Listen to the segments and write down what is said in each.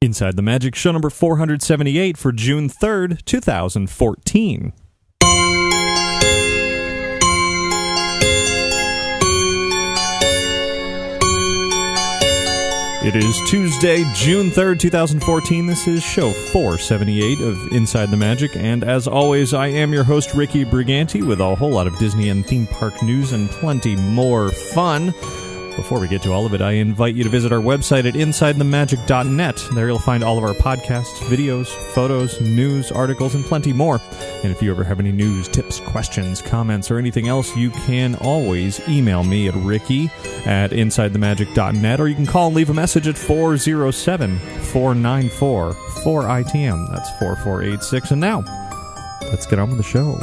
Inside the Magic, show number 478 for June 3rd, 2014. It is Tuesday, June 3rd, 2014. This is show 478 of Inside the Magic, and as always, I am your host, Ricky Briganti, with a whole lot of Disney and theme park news and plenty more fun. Before we get to all of it, I invite you to visit our website at InsideTheMagic.net. There you'll find all of our podcasts, videos, photos, news, articles, and plenty more. And if you ever have any news, tips, questions, comments, or anything else, you can always email me at ricky@InsideTheMagic.net, or you can call and leave a message at 407-494-4ITM. That's 4486. And now, let's get on with the show.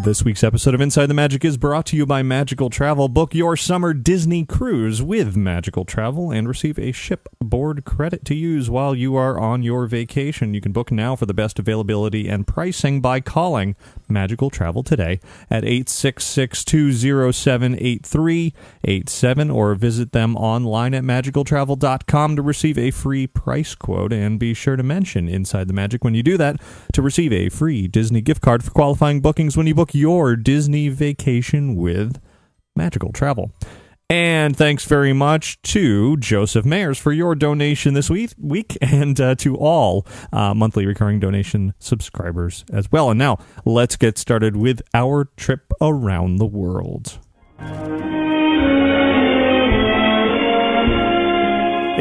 This week's episode of Inside the Magic is brought to you by Magical Travel. Book your summer Disney cruise with Magical Travel and receive a shipboard credit to use while you are on your vacation. You can book now for the best availability and pricing by calling Magical Travel today at 866-207-8387 or visit them online at magicaltravel.com to receive a free price quote. And be sure to mention Inside the Magic when you do that to receive a free Disney gift card for qualifying bookings when you book your Disney vacation with Magical Travel. And thanks very much to Joseph Mayers for your donation this week and to all monthly recurring donation subscribers as well. And now, let's get started with our trip around the world.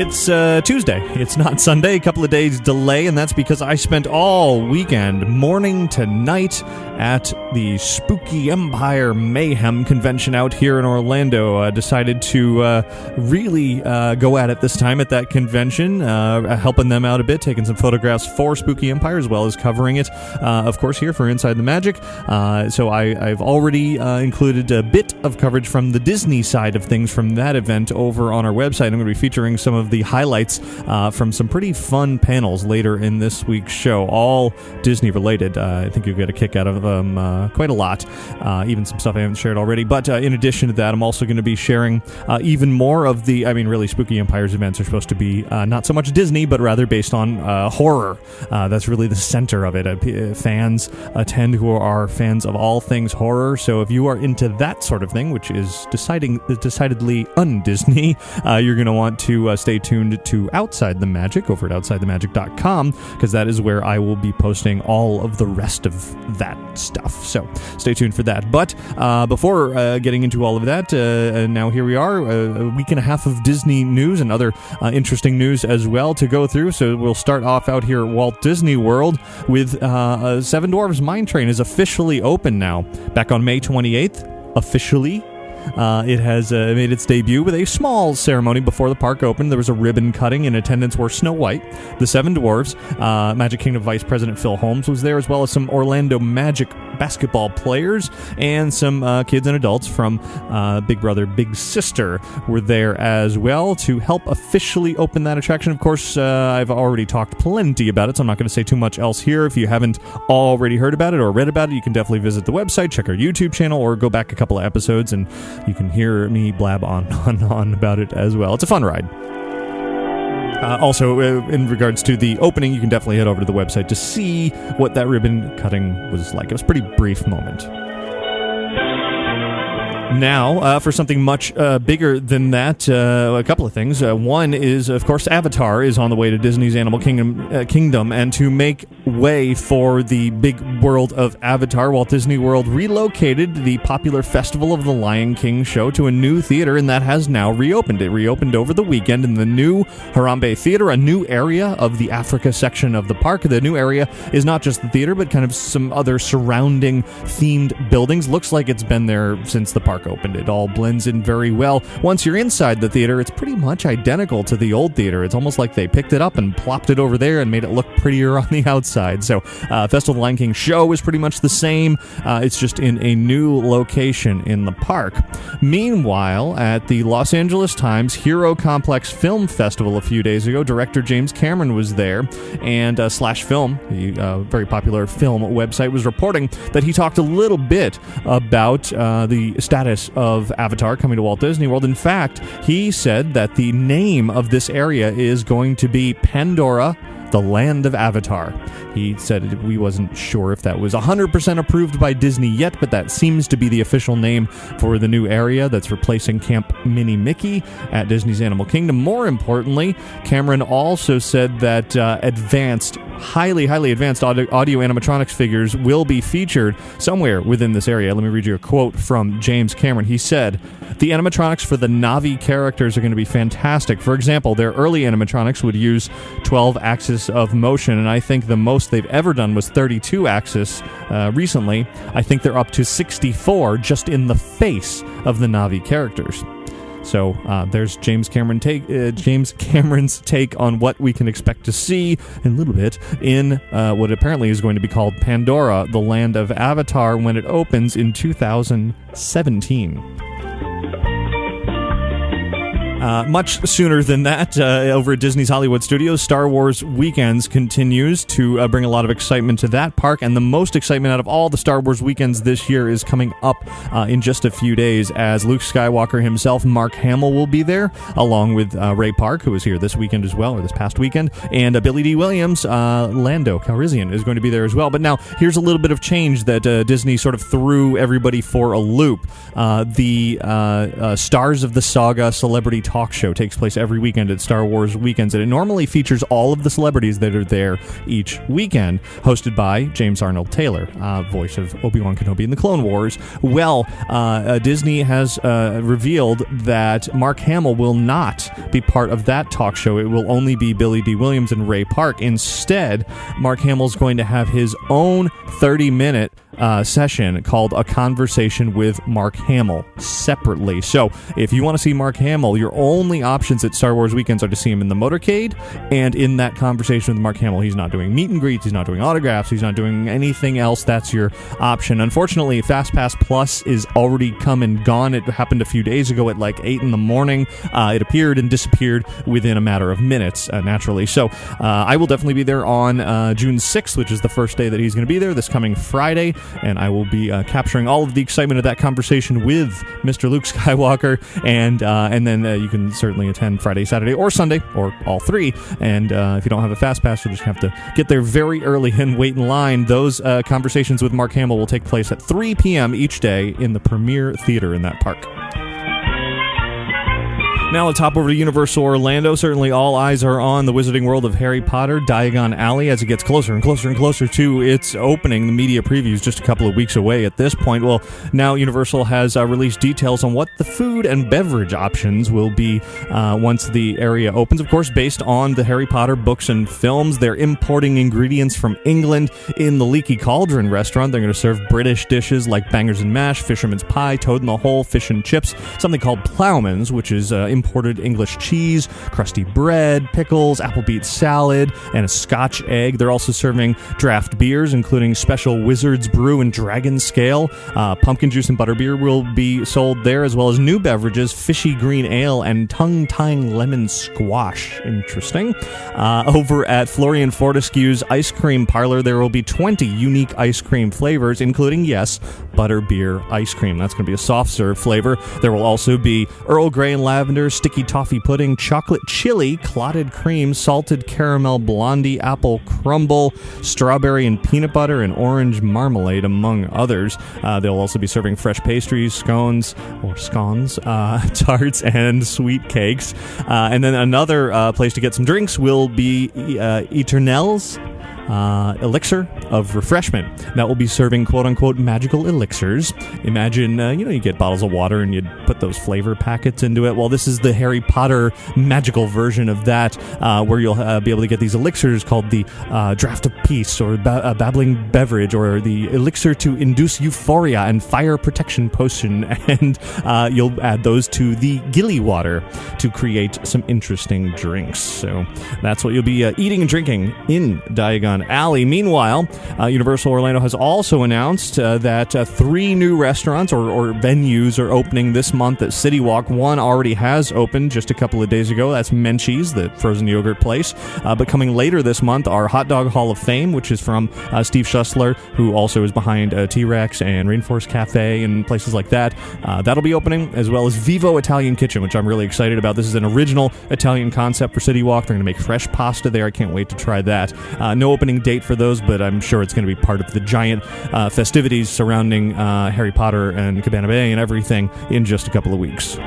It's Tuesday. It's not Sunday. A couple of days delay, and that's because I spent all weekend, morning to night, at the Spooky Empire Mayhem convention out here in Orlando. Decided to really go at it this time at that convention, helping them out a bit, taking some photographs for Spooky Empire as well as covering it, of course, here for Inside the Magic. So I've already included a bit of coverage from the Disney side of things from that event over on our website. I'm going to be featuring some of the highlights from some pretty fun panels later in this week's show, all Disney related. I think you'll get a kick out of them quite a lot, even some stuff I haven't shared already. But in addition to that, I'm also going to be sharing even more of the, really Spooky Empire's events are supposed to be not so much Disney, but rather based on horror. That's really the center of it. Fans attend who are fans of all things horror. So if you are into that sort of thing, which is decidedly un-Disney, you're going to want to stay tuned to Outside the Magic over at OutsideTheMagic.com, because that is where I will be posting all of the rest of that stuff. So stay tuned for that. But before getting into all of that, now here we are, a week and a half of Disney news and other interesting news as well to go through. So we'll start off out here at Walt Disney World with Seven Dwarfs Mine Train is officially open now. Back on May 28th, officially. It has made its debut with a small ceremony before the park opened. There was a ribbon cutting. In attendance were Snow White, the Seven Dwarfs, Magic Kingdom Vice President Phil Holmes was there, as well as some Orlando Magic basketball players, and some kids and adults from Big Brother, Big Sister were there as well to help officially open that attraction. Of course, I've already talked plenty about it, so I'm not going to say too much else here. If you haven't already heard about it or read about it, you can definitely visit the website, check our YouTube channel, or go back a couple of episodes and you can hear me blab on about it as well. It's a fun ride. Also, in regards to the opening, you can definitely head over to the website to see what that ribbon cutting was like. It was a pretty brief moment. Now, for something much bigger than that, a couple of things. One is, of course, Avatar is on the way to Disney's Animal Kingdom, and to make way for the big world of Avatar, Walt Disney World relocated the popular Festival of the Lion King show to a new theater, and that has now reopened. It reopened over the weekend in the new Harambe Theater, a new area of the Africa section of the park. The new area is not just the theater, but kind of some other surrounding themed buildings. Looks like it's been there since the park opened. It all blends in very well. Once you're inside the theater, it's pretty much identical to the old theater. It's almost like they picked it up and plopped it over there and made it look prettier on the outside. So Festival of the Lion King show is pretty much the same. It's just in a new location in the park. Meanwhile, at the Los Angeles Times Hero Complex Film Festival a few days ago, director James Cameron was there, and Slash Film, the very popular film website, was reporting that he talked a little bit about the status status of Avatar coming to Walt Disney World. In fact, he said that the name of this area is going to be Pandora, the Land of Avatar. He said he wasn't sure if that was 100% approved by Disney yet, but that seems to be the official name for the new area that's replacing Camp Mini Mickey at Disney's Animal Kingdom. More importantly, Cameron also said that highly advanced audio animatronics figures will be featured somewhere within this area. Let me read you a quote from James Cameron. He said, "The animatronics for the Na'vi characters are going to be fantastic. For example, their early animatronics would use 12 axis of motion, and I think the most they've ever done was 32 axis recently. I think they're up to 64 just in the face of the Na'vi characters." So there's James Cameron's take on what we can expect to see in a little bit in what apparently is going to be called Pandora, the Land of Avatar, when it opens in 2017. Much sooner than that, over at Disney's Hollywood Studios, Star Wars Weekends continues to bring a lot of excitement to that park, and the most excitement out of all the Star Wars Weekends this year is coming up in just a few days, as Luke Skywalker himself, Mark Hamill, will be there, along with Ray Park, who was here this weekend as well, or this past weekend, and Billy D. Williams, Lando Calrissian, is going to be there as well. But now, here's a little bit of change that Disney sort of threw everybody for a loop. The Stars of the Saga Celebrity Talk Show takes place every weekend at Star Wars Weekends, and it normally features all of the celebrities that are there each weekend, hosted by James Arnold Taylor, voice of Obi-Wan Kenobi in the Clone Wars. Well, Disney has revealed that Mark Hamill will not be part of that talk show. It will only be Billy D. Williams and Ray Park. Instead, Mark Hamill's going to have his own 30-minute session called A Conversation with Mark Hamill separately. So if you want to see Mark Hamill, your only options at Star Wars Weekends are to see him in the motorcade and in that conversation with Mark Hamill. He's not doing meet and greets, he's not doing autographs, he's not doing anything else. That's your option. Unfortunately, FastPass Plus is already come and gone. It happened a few days ago at like 8 in the morning. It appeared and disappeared within a matter of minutes, naturally. So I will definitely be there on June 6th, which is the first day that he's going to be there, this coming Friday, and I will be capturing all of the excitement of that conversation with Mr. Luke Skywalker, and then you can certainly attend Friday, Saturday, or Sunday, or all three, and if you don't have a fast pass, you'll just have to get there very early and wait in line. Those conversations with Mark Hamill will take place at 3 p.m. each day in the Premier Theater in that park. Now let's hop over to Universal Orlando. Certainly all eyes are on the Wizarding World of Harry Potter, Diagon Alley, as it gets closer and closer and closer to its opening. The media preview is just a couple of weeks away at this point. Well, now Universal has released details on what the food and beverage options will be once the area opens. Of course, based on the Harry Potter books and films, they're importing ingredients from England. In the Leaky Cauldron restaurant, they're going to serve British dishes like bangers and mash, fisherman's pie, toad in the hole, fish and chips, something called ploughman's, which is imported English cheese, crusty bread, pickles, apple beet salad, and a Scotch egg. They're also serving draft beers, including special Wizard's Brew and Dragon Scale. Pumpkin juice and butterbeer will be sold there, as well as new beverages, fishy green ale, and tongue-tying lemon squash. Interesting. Over at Florian Fortescue's Ice Cream Parlor, there will be 20 unique ice cream flavors, including, yes, butterbeer ice cream. That's going to be a soft serve flavor. There will also be Earl Grey and lavender, sticky toffee pudding, chocolate chili, clotted cream, salted caramel blondie, apple crumble, strawberry and peanut butter, and orange marmalade, among others. They'll also be serving fresh pastries, scones, tarts, and sweet cakes. And then another place to get some drinks will be Eternel's elixir of refreshment. That will be serving quote-unquote magical elixirs. Imagine, you get bottles of water and you'd put those flavor packets into it. Well, this is the Harry Potter magical version of that, where you'll be able to get these elixirs called the Draft of Peace, or Babbling Beverage, or the Elixir to Induce Euphoria and Fire Protection Potion, and you'll add those to the Gilly Water to create some interesting drinks. So that's what you'll be eating and drinking in Diagon Gun Alley. Meanwhile, Universal Orlando has also announced that 3 new restaurants or venues are opening this month at City Walk. One already has opened just a couple of days ago. That's Menchie's, the frozen yogurt place. But coming later this month are Hot Dog Hall of Fame, which is from Steve Schussler, who also is behind T-Rex and Rainforest Cafe and places like that. That'll be opening, as well as Vivo Italian Kitchen, which I'm really excited about. This is an original Italian concept for City Walk. They're going to make fresh pasta there. I can't wait to try that. No opening date for those, but I'm sure it's going to be part of the giant festivities surrounding Harry Potter and Cabana Bay and everything in just a couple of weeks.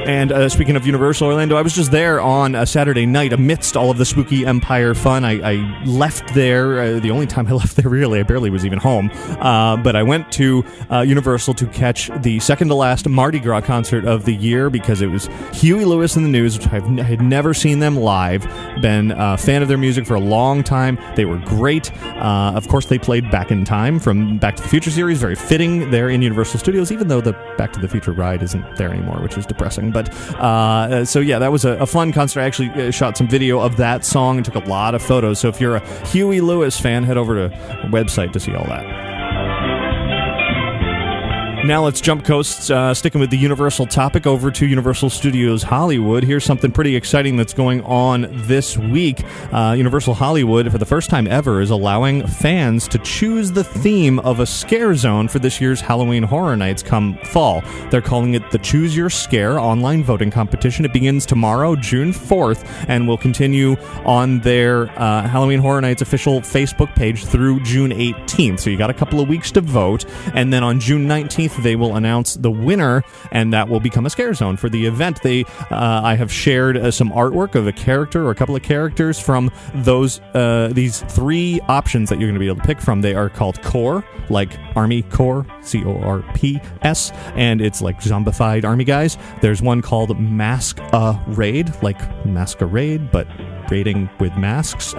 And speaking of Universal Orlando, I was just there on a Saturday night amidst all of the Spooky Empire fun. I left there, the only time I left there really, I barely was even home, but I went to Universal to catch the second-to-last Mardi Gras concert of the year because it was Huey Lewis and the News, which I had never seen them live. Been a fan of their music for a long time. They were great. Of course, they played Back in Time from Back to the Future series, very fitting there in Universal Studios, even though the Back to the Future ride isn't there anymore, which is depressing. But so yeah, that was a fun concert. I actually shot some video of that song and took a lot of photos. So if you're a Huey Lewis fan, head over to the website to see all that. Now let's jump coasts, sticking with the Universal topic, over to Universal Studios Hollywood. Here's something pretty exciting that's going on this week. Universal Hollywood, for the first time ever, is allowing fans to choose the theme of a scare zone for this year's Halloween Horror Nights come fall. They're calling it the Choose Your Scare online voting competition. It begins tomorrow, June 4th, and will continue on their Halloween Horror Nights official Facebook page through June 18th. So you got a couple of weeks to vote, and then on June 19th, they will announce the winner, and that will become a scare zone for the event. I have shared some artwork of a character or a couple of characters from these 3 options that you're going to be able to pick from. They are called Corps, like Army Corps, Corps, and it's like zombified army guys. There's one called Masquerade, like masquerade, but raiding with masks.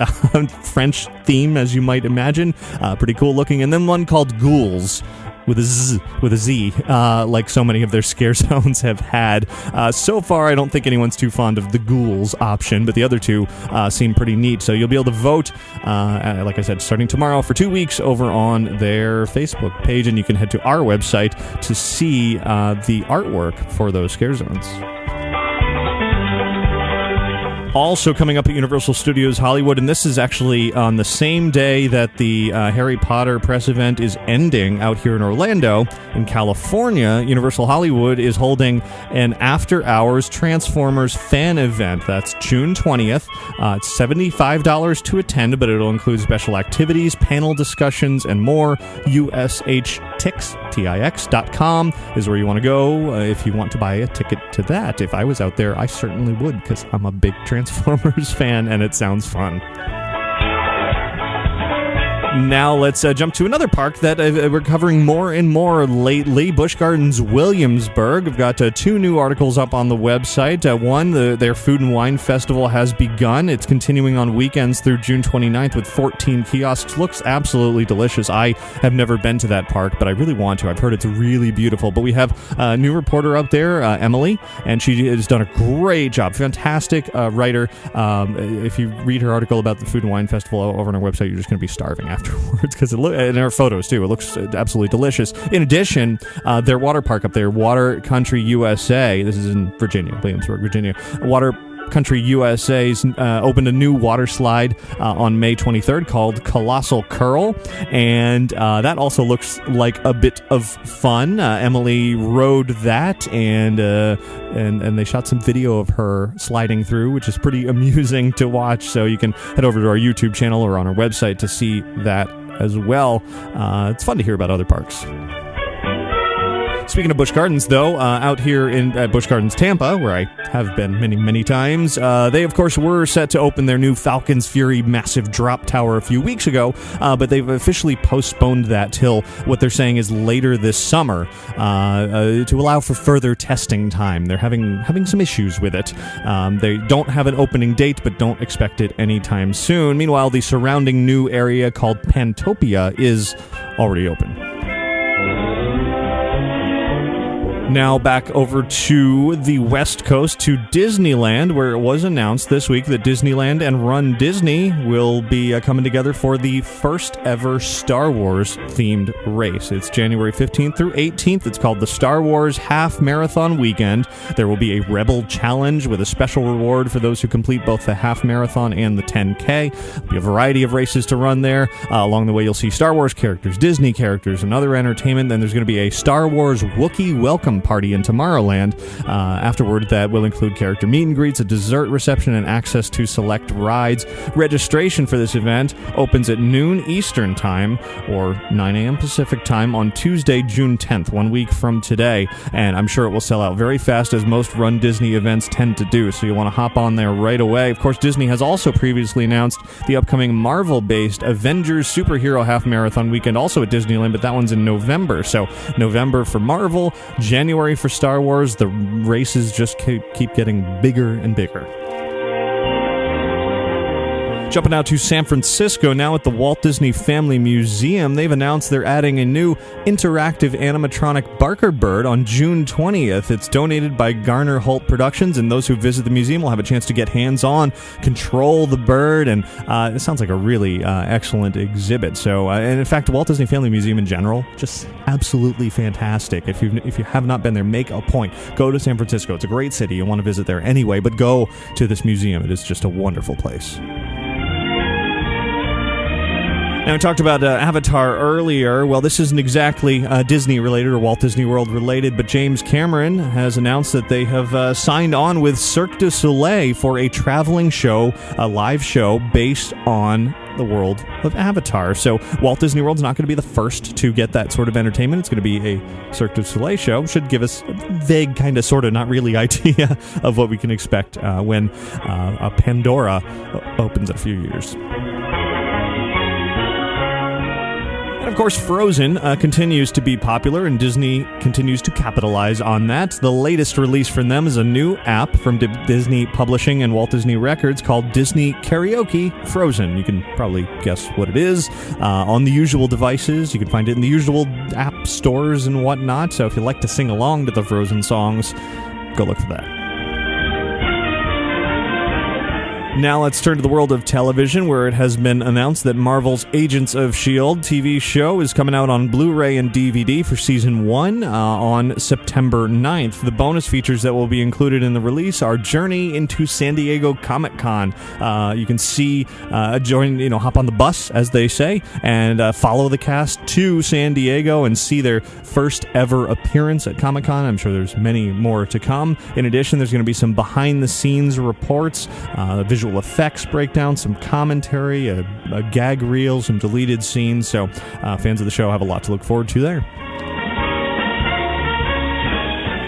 French theme, as you might imagine. Pretty cool looking. And then one called Ghouls, with a Z, like so many of their scare zones have had. So far, I don't think anyone's too fond of the Ghouls option, but the other 2 seem pretty neat. So you'll be able to vote, like I said, starting tomorrow for 2 weeks over on their Facebook page, and you can head to our website to see the artwork for those scare zones. Also coming up at Universal Studios Hollywood, and this is actually on the same day that the Harry Potter press event is ending out here in Orlando. In California, Universal Hollywood is holding an after-hours Transformers fan event. That's June 20th. It's $75 to attend, but it'll include special activities, panel discussions, and more. USHTix.com is where you want to go if you want to buy a ticket to that. If I was out there, I certainly would, because I'm a big Transformers fan, and it sounds fun. Now let's jump to another park that we're covering more and more lately, Busch Gardens Williamsburg. We've got 2 new articles up on the website. One, their Food and Wine Festival has begun. It's continuing on weekends through June 29th with 14 kiosks. Looks absolutely delicious. I have never been to that park, but I really want to. I've heard it's really beautiful. But we have a new reporter up there, Emily, and she has done a great job. Fantastic writer. If you read her article about the Food and Wine Festival over on our website, you're just going to be starving afterwards, because and our photos too, it looks absolutely delicious. In addition, their water park up there, Water Country USA, this is in Virginia, Williamsburg, Virginia. Water Country USA's opened a new water slide on May 23rd called Colossal Curl, and that also looks like a bit of fun. Emily rode that, and they shot some video of her sliding through, which is pretty amusing to watch. So you can head over to our YouTube channel or on our website to see that as well. It's fun to hear about other parks. Speaking of Busch Gardens, though, out here at Busch Gardens Tampa, where I have been many, many times, they, of course, were set to open their new Falcon's Fury massive drop tower a few weeks ago, but they've officially postponed that till what they're saying is later this summer to allow for further testing time. They're having some issues with it. They don't have an opening date, but don't expect it anytime soon. Meanwhile, the surrounding new area called Pantopia is already open. Now back over to the West Coast, to Disneyland, where it was announced this week that Disneyland and Run Disney will be coming together for the first ever Star Wars themed race. It's January 15th through 18th. It's called the Star Wars Half Marathon Weekend. There will be a Rebel Challenge with a special reward for those who complete both the half marathon and the 10K. There'll be a variety of races to run there. Along the way, you'll see Star Wars characters, Disney characters, and other entertainment. Then there's going to be a Star Wars Wookiee welcome party in Tomorrowland. Afterward, that will include character meet and greets, a dessert reception, and access to select rides. Registration for this event opens at noon Eastern Time or 9 a.m. Pacific Time on Tuesday, June 10th, 1 week from today. And I'm sure it will sell out very fast, as most Run Disney events tend to do, so you want to hop on there right away. Of course, Disney has also previously announced the upcoming Marvel-based Avengers Superhero Half Marathon Weekend, also at Disneyland, but that one's in November. So November for Marvel, January for Star Wars. The races just keep getting bigger and bigger. Jumping out to San Francisco now at the Walt Disney Family Museum. They've announced they're adding a new interactive animatronic Barker bird on June 20th. It's donated by Garner Holt Productions, and those who visit the museum will have a chance to get hands-on, control the bird, and it sounds like a really excellent exhibit. So, and in fact, the Walt Disney Family Museum in general, just absolutely fantastic. If you have not been there, make a point. Go to San Francisco. It's a great city. You want to visit there anyway, but go to this museum. It is just a wonderful place. Now, we talked about Avatar earlier. Well, this isn't exactly Disney-related or Walt Disney World-related, but James Cameron has announced that they have signed on with Cirque du Soleil for a traveling show, a live show, based on the world of Avatar. So Walt Disney World's not going to be the first to get that sort of entertainment. It's going to be a Cirque du Soleil show. Should give us a vague, kind of, sort of, not really idea of what we can expect when Pandora opens in a few years. And of course, Frozen continues to be popular, and Disney continues to capitalize on that. The latest release from them is a new app from Disney Publishing and Walt Disney Records called Disney Karaoke Frozen. You can probably guess what it is. On the usual devices, you can find it in the usual app stores and whatnot. So if you like to sing along to the Frozen songs, go look for that. Now let's turn to the world of television, where it has been announced that Marvel's Agents of S.H.I.E.L.D. TV show is coming out on Blu-ray and DVD for Season 1 on September 9th. The bonus features that will be included in the release are Journey into San Diego Comic-Con. You can see, hop on the bus, as they say, and follow the cast to San Diego and see their first ever appearance at Comic-Con. I'm sure there's many more to come. In addition, there's going to be some behind-the-scenes reports, visual effects breakdown, some commentary, a gag reel, some deleted scenes. So fans of the show have a lot to look forward to there.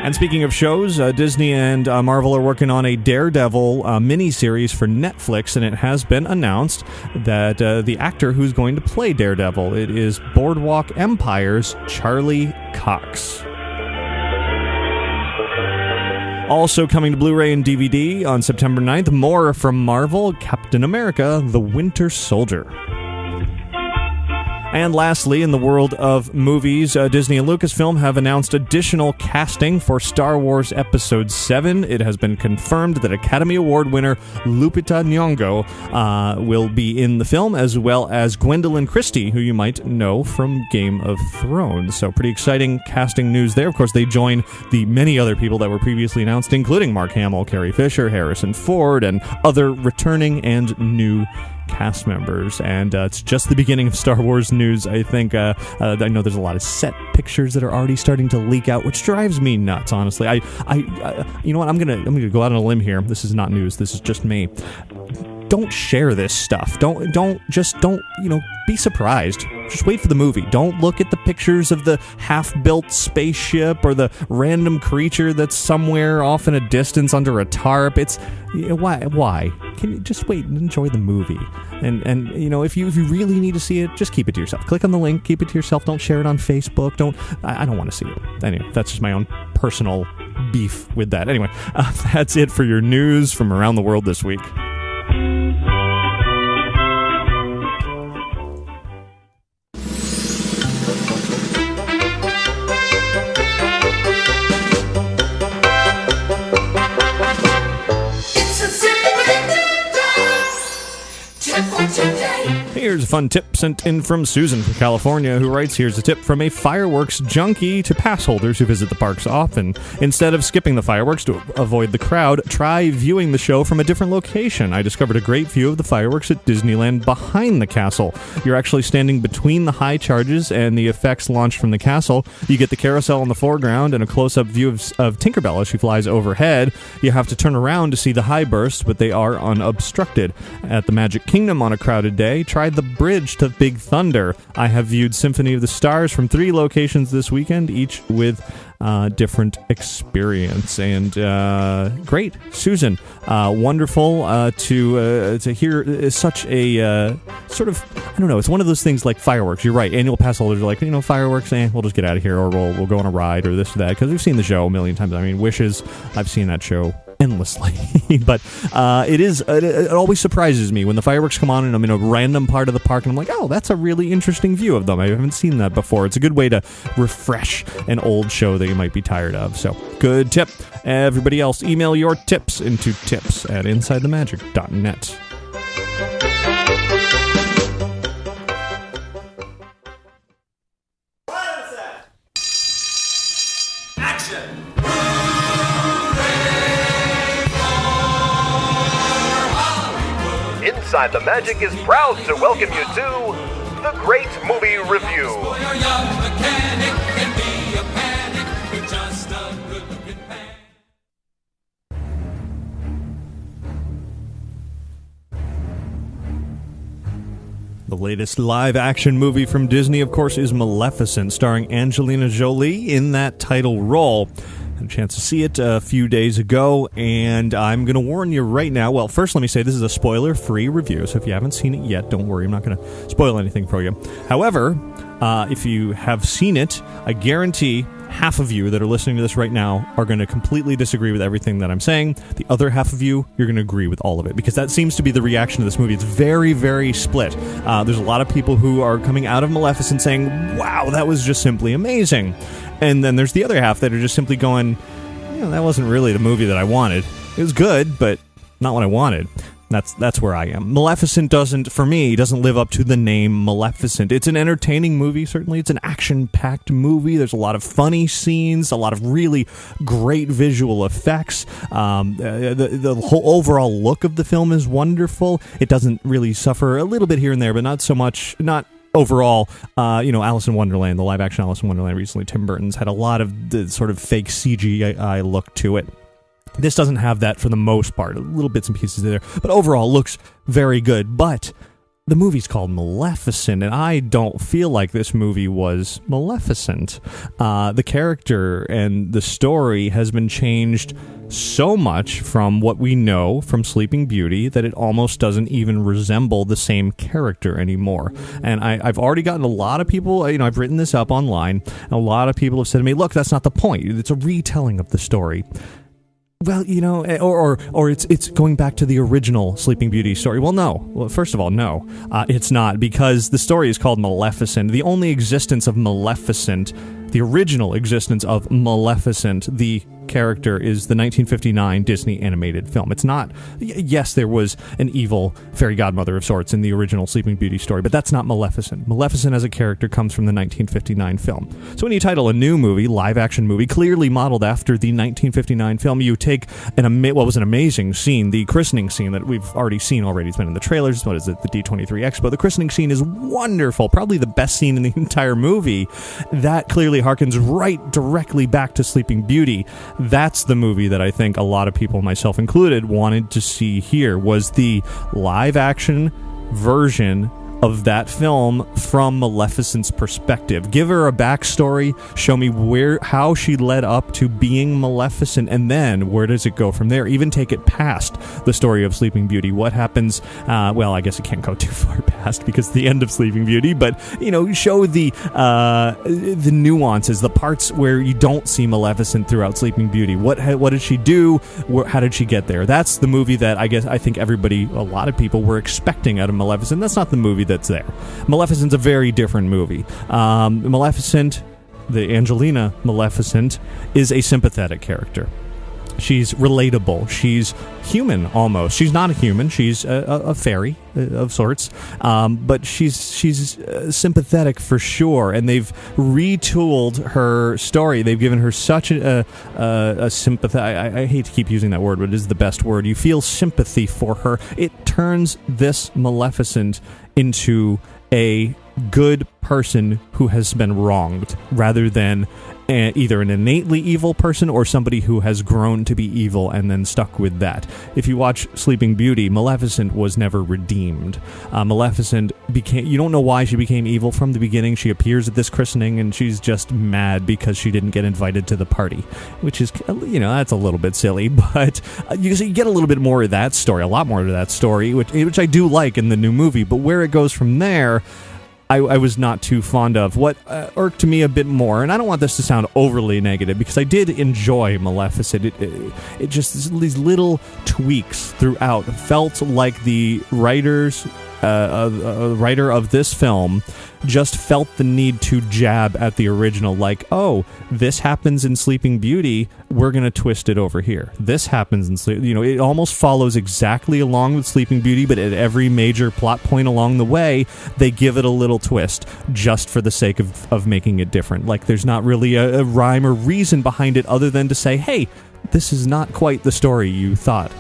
And speaking of shows, Disney and Marvel are working on a Daredevil miniseries for Netflix, and it has been announced that the actor who's going to play Daredevil, it is Boardwalk Empire's Charlie Cox. Also coming to Blu-ray and DVD on September 9th, more from Marvel, Captain America, The Winter Soldier. And lastly, in the world of movies, Disney and Lucasfilm have announced additional casting for Star Wars Episode 7. It has been confirmed that Academy Award winner Lupita Nyong'o will be in the film, as well as Gwendolyn Christie, who you might know from Game of Thrones. So pretty exciting casting news there. Of course, they join the many other people that were previously announced, including Mark Hamill, Carrie Fisher, Harrison Ford, and other returning and new cast members. And it's just the beginning of Star Wars news, I think. I know there's a lot of set pictures that are already starting to leak out, which drives me nuts, honestly. I you know what, I'm gonna go out on a limb here. This is not news, this is just me. Don't share this stuff. Don't be surprised. Just wait for the movie. Don't look at the pictures of the half-built spaceship or the random creature that's somewhere off in a distance under a tarp. It's why? Can you just wait and enjoy the movie? And if you really need to see it, just keep it to yourself. Click on the link, keep it to yourself. Don't share it on Facebook. I don't want to see it. Anyway, that's just my own personal beef with that. Anyway, that's it for your news from around the world this week. a fun tip sent in from Susan from California, who writes, here's a tip from a fireworks junkie to pass holders who visit the parks often. Instead of skipping the fireworks to avoid the crowd, try viewing the show from a different location. I discovered a great view of the fireworks at Disneyland behind the castle. You're actually standing between the high charges and the effects launched from the castle. You get the carousel in the foreground and a close-up view of Tinkerbell as she flies overhead. You have to turn around to see the high bursts, but they are unobstructed. At the Magic Kingdom on a crowded day, try the bridge to Big Thunder. I have viewed Symphony of the Stars from 3 locations this weekend, each with different experience. And great, Susan. Wonderful to hear such a sort of, I don't know, it's one of those things like fireworks. You're right, annual pass holders are like, fireworks, we'll just get out of here, or we'll go on a ride or this or that, because we've seen the show a million times. I mean, Wishes, I've seen that show endlessly. But it always surprises me when the fireworks come on and I'm in a random part of the park and I'm like, oh, that's a really interesting view of them. I haven't seen that before. It's a good way to refresh an old show that you might be tired of. So, good tip. Everybody else, email your tips into tips@insidethemagic.net. Inside the Magic is proud to welcome you to the Great Movie Review. The latest live-action movie from Disney, of course, is Maleficent, starring Angelina Jolie in that title role. Had a chance to see it a few days ago, and I'm going to warn you right now. Well, first let me say this is a spoiler-free review, so if you haven't seen it yet, don't worry. I'm not going to spoil anything for you. However, if you have seen it, I guarantee half of you that are listening to this right now are going to completely disagree with everything that I'm saying. The other half of you, you're going to agree with all of it, because that seems to be the reaction to this movie. It's very, very split. There's a lot of people who are coming out of Maleficent saying, wow, that was just simply amazing. And then there's the other half that are just simply going, that wasn't really the movie that I wanted. It was good, but not what I wanted. That's where I am. Maleficent doesn't live up to the name Maleficent. It's an entertaining movie, certainly. It's an action-packed movie. There's a lot of funny scenes, a lot of really great visual effects. The whole overall look of the film is wonderful. It doesn't really suffer a little bit here and there, but not so much, not overall. Alice in Wonderland, the live-action Alice in Wonderland recently, Tim Burton's had a lot of the sort of fake CGI look to it. This doesn't have that for the most part. Little bits and pieces there. But overall, looks very good. But the movie's called Maleficent, and I don't feel like this movie was Maleficent. The character and the story has been changed so much from what we know from Sleeping Beauty that it almost doesn't even resemble the same character anymore. And I've already gotten a lot of people, I've written this up online, and a lot of people have said to me, look, that's not the point. It's a retelling of the story. Well, or it's going back to the original Sleeping Beauty story. Well, no. Well, first of all, no. It's not, because the story is called Maleficent. The only existence of Maleficent, the original existence of Maleficent, the character, is the 1959 Disney animated film. It's not, yes, there was an evil fairy godmother of sorts in the original Sleeping Beauty story, but that's not Maleficent. Maleficent as a character comes from the 1959 film. So when you title a new movie, live-action movie, clearly modeled after the 1959 film, you take what was an amazing scene, the christening scene that we've already seen already. It's been in the trailers. What is it? The D23 Expo. The christening scene is wonderful. Probably the best scene in the entire movie. That clearly harkens right directly back to Sleeping Beauty. That's the movie that I think a lot of people, myself included, wanted to see here, was the live-action version of that film from Maleficent's perspective. Give her a backstory, show me how she led up to being Maleficent, and then where does it go from there? Even take it past the story of Sleeping Beauty. What happens, well, I guess it can't go too far past because the end of Sleeping Beauty, but, show the nuances, the parts where you don't see Maleficent throughout Sleeping Beauty. What did she do? How did she get there? That's the movie that I think a lot of people were expecting out of Maleficent. That's not the movie that's there. Maleficent's a very different movie. Maleficent, the Angelina Maleficent, is a sympathetic character. She's relatable. She's human almost. She's not a human. She's a fairy of sorts, but she's sympathetic for sure. And they've retooled her story. They've given her such a sympathy. I hate to keep using that word, but it is the best word. You feel sympathy for her. It turns this Maleficent into a good person who has been wronged, rather than either an innately evil person or somebody who has grown to be evil and then stuck with that. If you watch Sleeping Beauty, Maleficent was never redeemed. Maleficent you don't know why she became evil from the beginning. She appears at this christening and she's just mad because she didn't get invited to the party, which is, that's a little bit silly, but you get a little bit more of that story, a lot more of that story, which I do like in the new movie, but where it goes from there, I was not too fond of. What irked me a bit more, and I don't want this to sound overly negative, because I did enjoy Maleficent. It just, these little tweaks throughout felt like the writer of this film just felt the need to jab at the original, like, oh, this happens in Sleeping Beauty, we're going to twist it over here. This happens in it almost follows exactly along with Sleeping Beauty, but at every major plot point along the way, they give it a little twist just for the sake of making it different. Like, there's not really a rhyme or reason behind it other than to say, hey, this is not quite the story you thought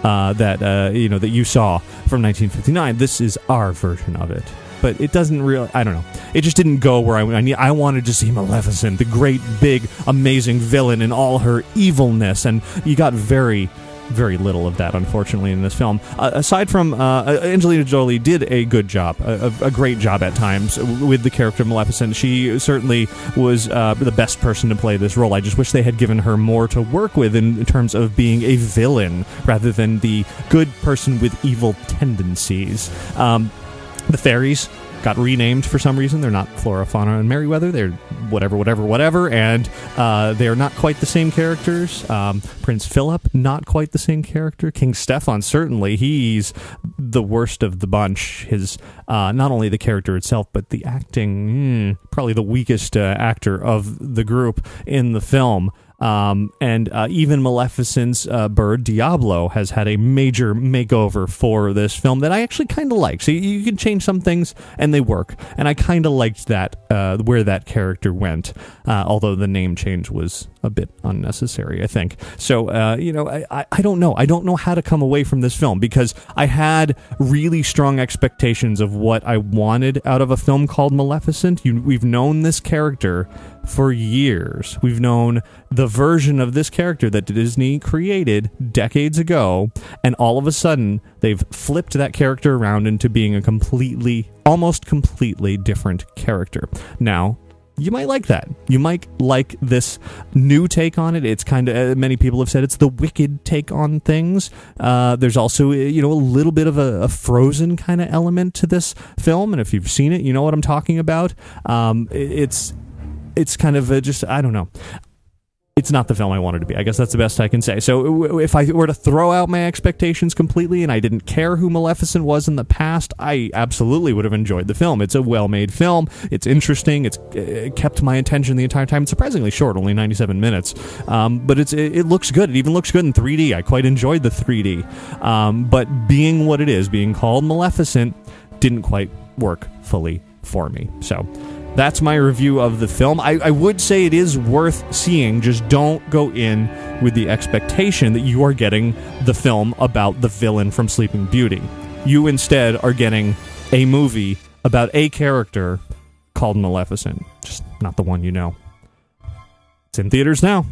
that you saw from 1959. This is our version of it. But it doesn't really, I don't know. It just didn't go where I wanted to see Maleficent, the great, big, amazing villain in all her evilness, and you got very, very little of that, unfortunately, in this film. Aside from Angelina Jolie did a good job, a great job at times with the character of Maleficent. She certainly was the best person to play this role. I just wish they had given her more to work with in terms of being a villain rather than the good person with evil tendencies. The fairies got renamed for some reason. They're not Flora, Fauna, and Merryweather. They're whatever, and they're not quite the same characters. Prince Philip, not quite the same character. King Stefan, certainly, he's the worst of the bunch. His not only the character itself, but the acting, probably the weakest actor of the group in the film. And even Maleficent's bird, Diablo, has had a major makeover for this film that I actually kind of like. So you can change some things, and they work. And I kind of liked that, where that character went, although the name change was a bit unnecessary, I think. So, I don't know. I don't know how to come away from this film, because I had really strong expectations of what I wanted out of a film called Maleficent. We've known this character for years. We've known the version of this character that Disney created decades ago, and all of a sudden they've flipped that character around into being a almost completely different character. Now, you might like that. You might like this new take on it. It's kind of, many people have said it's the Wicked take on things. There's also, a little bit of a Frozen kind of element to this film, and if you've seen it, you know what I'm talking about. It's kind of just, I don't know. It's not the film I wanted to be. I guess that's the best I can say. So if I were to throw out my expectations completely and I didn't care who Maleficent was in the past, I absolutely would have enjoyed the film. It's a well-made film. It's interesting. It's kept my attention the entire time. It's surprisingly short, only 97 minutes. But it looks good. It even looks good in 3D. I quite enjoyed the 3D. But being what it is, being called Maleficent, didn't quite work fully for me. So that's my review of the film. I would say it is worth seeing. Just don't go in with the expectation that you are getting the film about the villain from Sleeping Beauty. You instead are getting a movie about a character called Maleficent. Just not the one you know. It's in theaters now.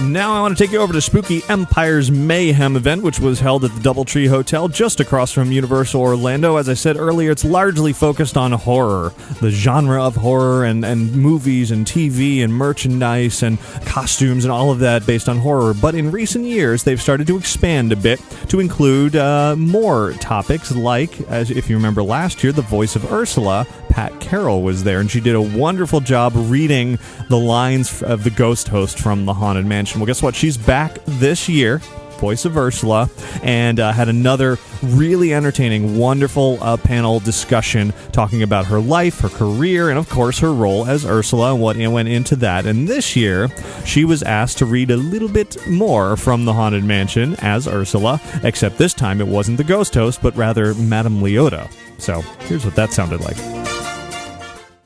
Now I want to take you over to Spooky Empire's Mayhem event, which was held at the Doubletree Hotel just across from Universal Orlando. As I said earlier, it's largely focused on horror, the genre of horror, and movies and TV and merchandise and costumes and all of that based on horror. But in recent years, they've started to expand a bit to include more topics, like, as if you remember last year, the voice of Ursula, Pat Carroll, was there, and she did a wonderful job reading the lines of the ghost host from The Haunted Mansion. Well, guess what? She's back this year voice of Ursula, and had another really entertaining, wonderful panel discussion talking about her life, her career, and of course her role as Ursula and what went into that. And this year, she was asked to read a little bit more from the Haunted Mansion as Ursula, except this time it wasn't the ghost host, but rather Madame Leota. So here's what that sounded like.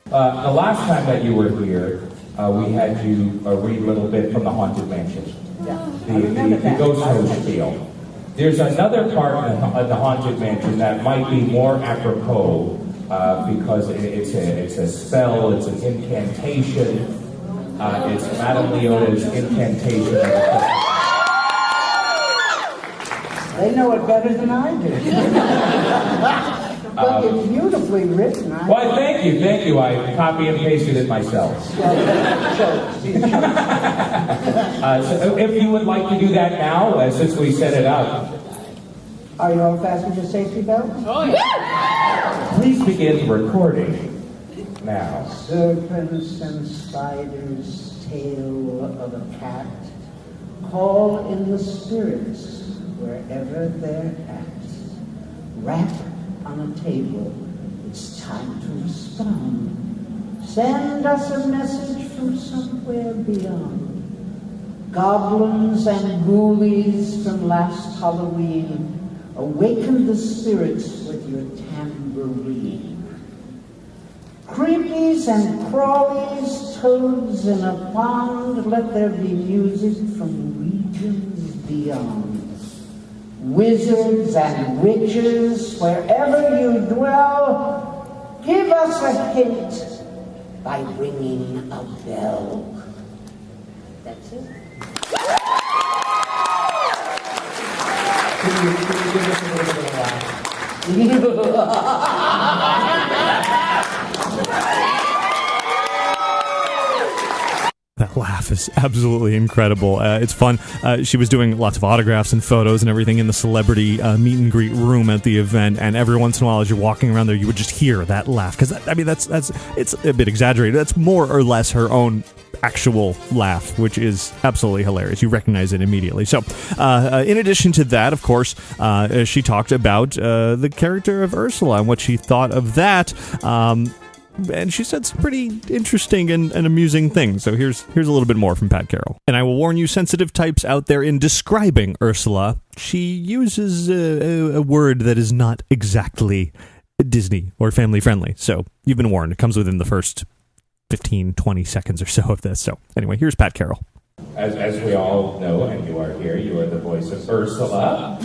The last time that you were here, we had you read a little bit from the Haunted Mansion. Yeah, The ghost host deal. There's another part of the Haunted Mansion that might be more apropos because it's a spell, it's an incantation. It's Madame Leota's incantation. They know it better than I do. But it's beautifully written. Why, thank you. I copy and pasted it myself. So if you would like to do that now, since we set it up. Are you all fastened your safety belts? Oh, yeah. Please begin recording now. Serpents and spiders, tail of a cat, call in the spirits wherever they're at. Rap on a table, it's time to respond. Send us a message from somewhere beyond. Goblins and ghoulies from last Halloween, awaken the spirits with your tambourine. Creepies and crawlies, toads in a pond, let there be music from regions beyond. Wizards and witches, wherever you dwell, give us a hint by ringing a bell. That's it. Can you give us a little bit of That laugh is absolutely incredible. It's fun. She was doing lots of autographs and photos and everything in the celebrity meet and greet room at the event, and every once in a while as you're walking around there, you would just hear that laugh. Because, it's a bit exaggerated. That's more or less her own actual laugh, which is absolutely hilarious. You recognize it immediately. So, in addition to that, of course, she talked about the character of Ursula and what she thought of that. And she said some pretty interesting and amusing things. So here's a little bit more from Pat Carroll. And I will warn you, sensitive types out there, in describing Ursula, she uses a word that is not exactly Disney or family friendly. So you've been warned. It comes within the first 15, 20 seconds or so of this. So anyway, here's Pat Carroll. As we all know, and you are here, you are the voice of Ursula.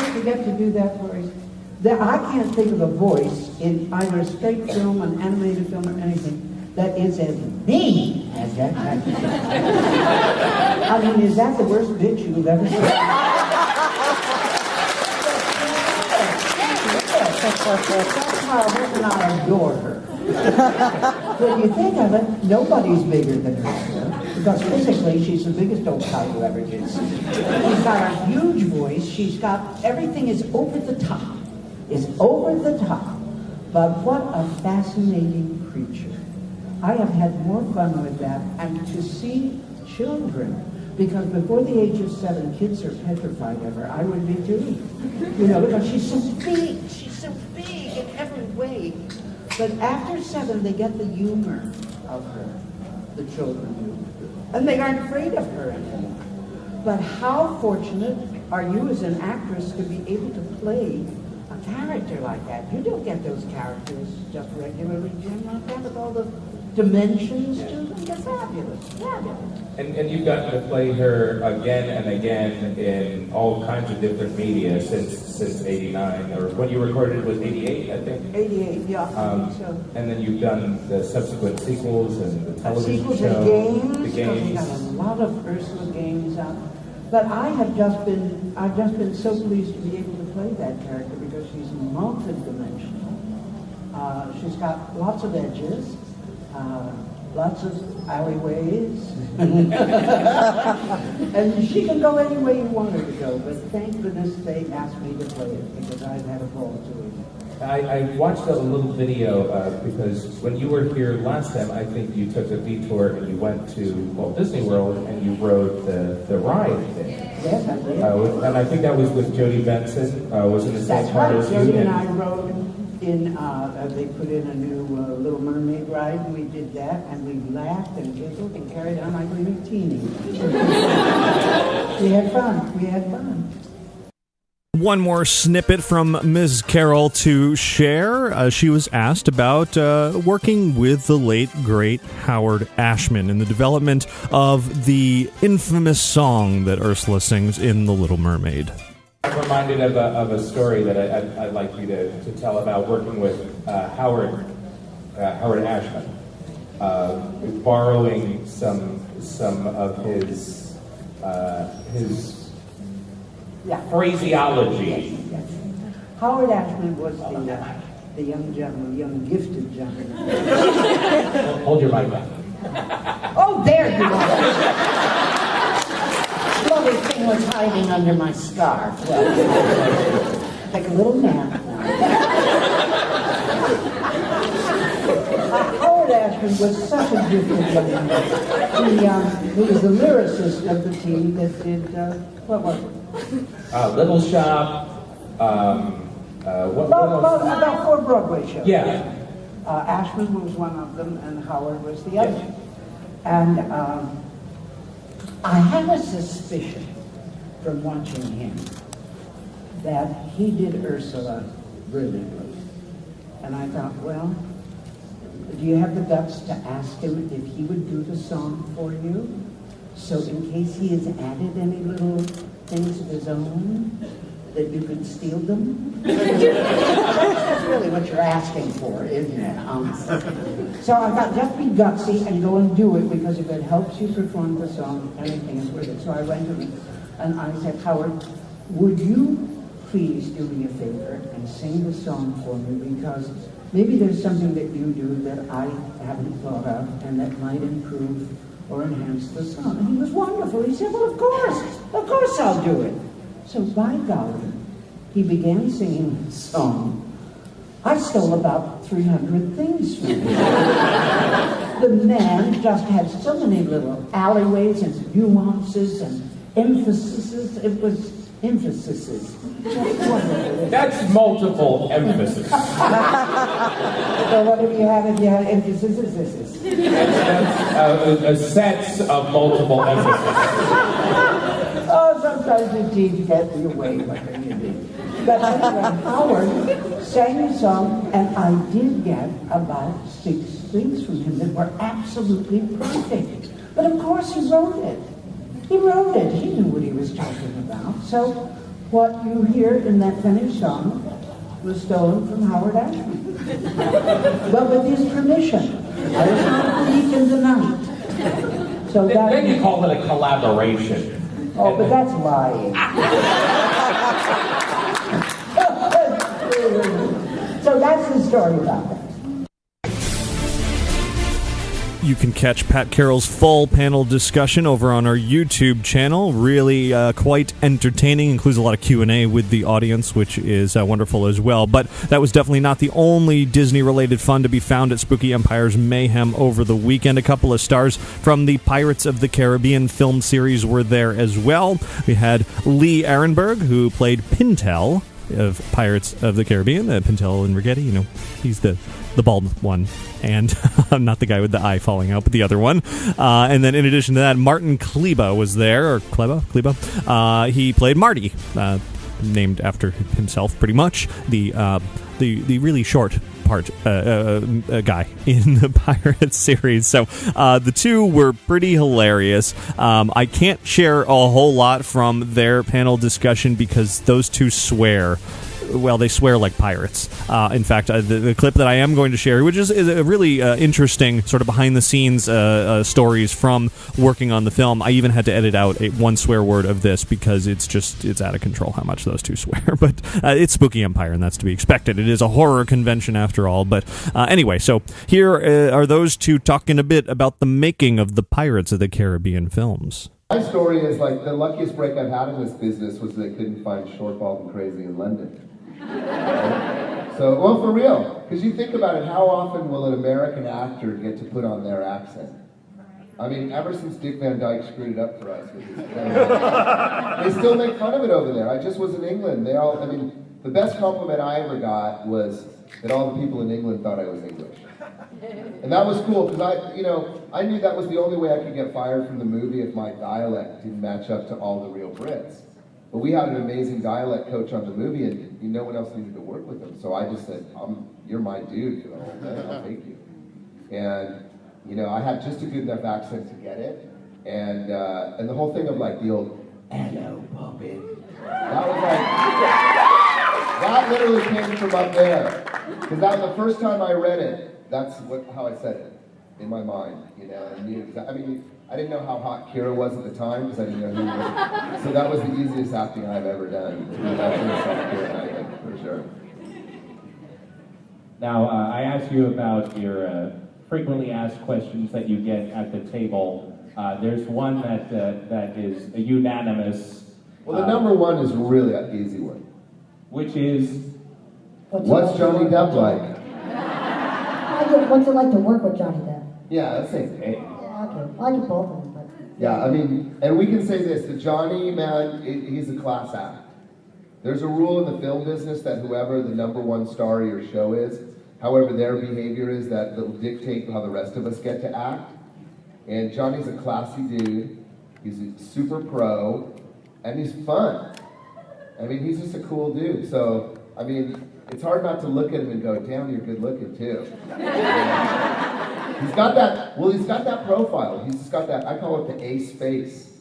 To get to do that voice. I can't think of a voice in either a straight film, an animated film, or anything that is as mean as that guy. I mean, is that the worst bitch you've ever seen? That's how and I adore her. When you think of it, nobody's bigger than her. Because physically, she's the biggest old cow you ever did see. She's got a huge voice. She's got, everything is over the top. Is over the top. But what a fascinating creature. I have had more fun with that. And to see children, because before the age of 7, kids are petrified of her. I would be too. You know, because she's so big. She's so big in every way. But after 7, they get the humor of her. The children do. And they aren't afraid of her anymore. But how fortunate are you as an actress to be able to play a character like that? You don't get those characters just regularly, Jim, like that, with all the dimensions to them. They're fabulous, fabulous. And you've gotten to play her again and again in all kinds of different media since 89, or when you recorded it was 88, I think? 88, yeah, I think so. And then you've done the subsequent sequels and the television sequels show. And games. The games. We got a lot of Ursula games out. But I've just been so pleased to be able to play that character because she's multi-dimensional. She's got lots of edges. Lots of alleyways. And she can go any way you want her to go, but thank goodness they asked me to play it because I've had a ball doing it. I watched a little video because when you were here last time, I think you took a detour and you went to Walt Disney World and you rode the ride there. Yes, I did. And I think that was with Jodie Benson. Was in the same That's part right. as you. Jodie and I rode in, they put in a new Little Mermaid ride, and we did that, and we laughed and giggled and carried on like we were teenagers. We had fun. We had fun. One more snippet from Ms. Carroll to share. She was asked about working with the late, great Howard Ashman in the development of the infamous song that Ursula sings in The Little Mermaid. I'm reminded of a story that I'd like you to tell about working with Howard Ashman, borrowing some of his phraseology. Yes. Howard Ashman was the young gentleman, young gifted gentleman. Hold your mic back. Oh, there you are. Lovely thing was hiding under my scarf. Well, take a little nap now. Howard Ashman was such a gifted young man. He was the lyricist of the team that did, what was it? Little Shop. What else? About 4 Broadway shows. Yeah. Ashman was one of them, and Howard was the other. Yeah. And I have a suspicion from watching him that he did Ursula brilliantly. And I thought, well, do you have the guts to ask him if he would do the song for you? So in case he has added any little things of his own, that you could steal them? That's really what you're asking for, isn't it? So I thought, just be gutsy and go and do it, because if it helps you perform the song, anything is worth it. So I went to him and I said, Howard, would you please do me a favor and sing the song for me, because maybe there's something that you do that I haven't thought of and that might improve or enhance the song. And he was wonderful. He said, well, of course I'll do it. So by golly, he began singing the song. I stole about 300 things from him. The man just had so many little alleyways and nuances and emphases. It was emphases. That's multiple emphasis. So what do you have if you have emphases? That's sets of multiple emphasis. Oh, sometimes the teens get in the way, what can you do? But anyway, Howard sang a song, and I did get about 6 things from him that were absolutely perfect. But of course he wrote it. He wrote it. He knew what he was talking about. So what you hear in that finished song was stolen from Howard Ashman. But with his permission. I was not a thief in the night. So that, then you call it a collaboration. Oh, but that's lying. So that's the story about that. You can catch Pat Carroll's full panel discussion over on our YouTube channel. Really quite entertaining. Includes a lot of Q&A with the audience, which is wonderful as well. But that was definitely not the only Disney-related fun to be found at Spooky Empire's Mayhem over the weekend. A couple of stars from the Pirates of the Caribbean film series were there as well. We had Lee Arenberg, who played Pintel of Pirates of the Caribbean. Pintel and Rigetti, you know, he's the bald one, and not the guy with the eye falling out, but the other one. And then in addition to that, Martin Kleba was there, or Kleba. He played Marty, named after himself, pretty much. The really short part guy in the Pirates series. So the two were pretty hilarious. I can't share a whole lot from their panel discussion because those two swear. Well, they swear like pirates. In fact, the clip that I am going to share, which is a really interesting sort of behind-the-scenes stories from working on the film, I even had to edit out one swear word of this because it's out of control how much those two swear. But it's Spooky Empire, and that's to be expected. It is a horror convention after all. But anyway, so here are those two talking a bit about the making of the Pirates of the Caribbean films. My story is like the luckiest break I've had in this business was they couldn't find Short, Bald, and Crazy in London. So, well, for real, because you think about it, how often will an American actor get to put on their accent? I mean, ever since Dick Van Dyke screwed it up for us with his they still make fun of it over there. I just was in England. The best compliment I ever got was that all the people in England thought I was English. And that was cool, because I knew that was the only way I could get fired from the movie if my dialect didn't match up to all the real Brits. But we had an amazing dialect coach on the movie, and no one else needed to work with him. So I just said, you're my dude for the whole thing, I'll take you. And, I had just a good enough accent to get it. And the whole thing of like the old, hello, Bobby. That was like, that literally came from up there. Because that was the first time I read it, that's how I said it in my mind, I didn't know how hot Kira was at the time, because I didn't know who he was. So that was the easiest acting I've ever done. Kira, for sure. Now, I asked you about your frequently asked questions that you get at the table. There's one that is a unanimous. Well, the number one is really an easy one. Which is? What's Johnny Depp like? What's it like to work with Johnny Depp? Yeah, that's it. Okay, I like both of them. But... Yeah, and we can say this, the Johnny, man, he's a class act. There's a rule in the film business that whoever the number one star of your show is, however their behavior is, that will dictate how the rest of us get to act. And Johnny's a classy dude, he's a super pro, and he's fun. He's just a cool dude. So, it's hard not to look at him and go, damn, you're good looking too. He's got that profile. He's just got that, I call it the ace face.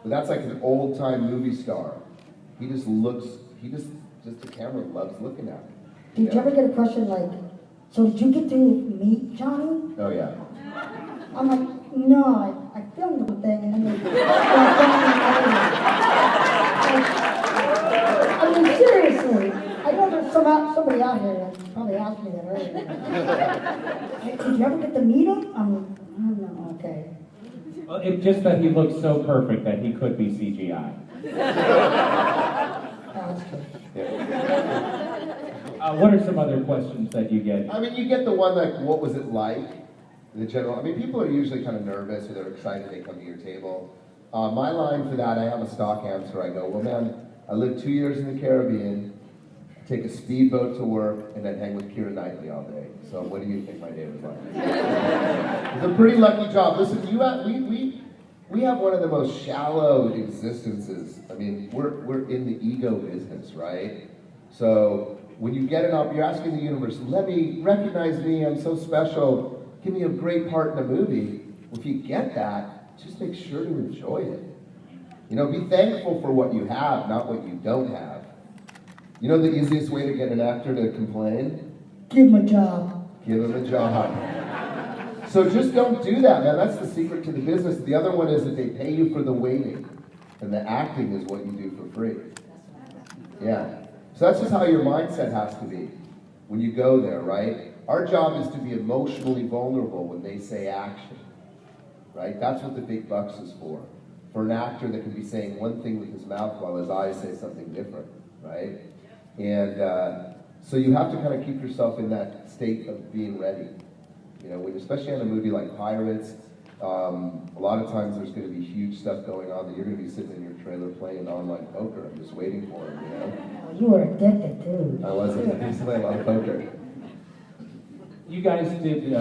But that's like an old time movie star. He just the camera loves looking at him. Did you ever get a question like, so did you get to meet Johnny? Oh yeah. I'm like, no, I filmed the thing and then seriously. I know there's somebody out here that probably asked me that earlier. Did you ever get to meet him? No, okay. Well, it's just that he looks so perfect that he could be CGI. That's true. What are some other questions that you get? You get the one like, what was it like? The general. People are usually kind of nervous or they're excited they come to your table. My line for that, I have a stock answer. I go, well, man, I lived 2 years in the Caribbean. Take a speedboat to work, and then hang with Keira Knightley all day. So what do you think my day was like? It's a pretty lucky job. Listen, we have one of the most shallow existences. We're in the ego business, right? So when you get you're asking the universe, let me recognize me, I'm so special, give me a great part in a movie. Well, if you get that, just make sure to enjoy it. Be thankful for what you have, not what you don't have. The easiest way to get an actor to complain? Give him a job. Give him a job. So just don't do that, man. That's the secret to the business. The other one is that they pay you for the waiting, and the acting is what you do for free. Yeah. So that's just how your mindset has to be when you go there, right? Our job is to be emotionally vulnerable when they say action, right? That's what the big bucks is for. For an actor that can be saying one thing with his mouth while his eyes say something different, right? And so you have to kind of keep yourself in that state of being ready. Especially on a movie like Pirates, a lot of times there's going to be huge stuff going on that you're going to be sitting in your trailer playing online poker and just waiting for it, Oh, you were addicted too. I wasn't. I used to play a lot of poker. You guys did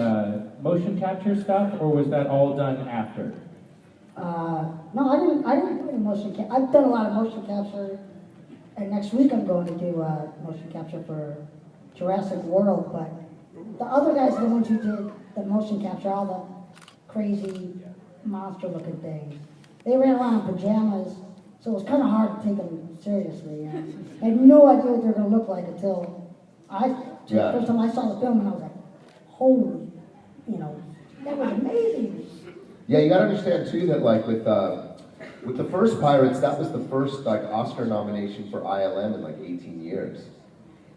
motion capture stuff, or was that all done after? No, I didn't do any motion capture. I've done a lot of motion capture. And next week I'm going to do motion capture for Jurassic World, but the other guys are the ones who did the motion capture, all the crazy monster-looking things. They ran around in pajamas, so it was kind of hard to take them seriously. I had no idea what they were going to look like until the first time I saw the film, and I was like, holy, that was amazing. Yeah, you got to understand too that with the first Pirates, that was the first Oscar nomination for ILM in 18 years.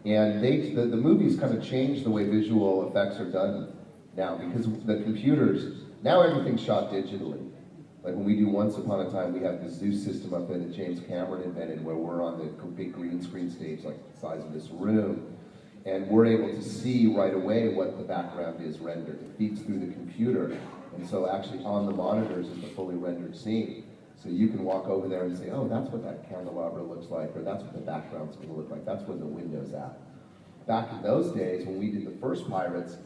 And the movies kind of changed the way visual effects are done now, because the computers, now everything's shot digitally. Like when we do Once Upon a Time, we have the Zeus system up there that James Cameron invented, where we're on the big green screen stage, like the size of this room. And we're able to see right away what the background is rendered. It feeds through the computer. And so actually on the monitors is the fully rendered scene. So you can walk over there and say, oh, that's what that candelabra looks like, or that's what the background's going to look like. That's where the window's at. Back in those days, when we did the first Pirates,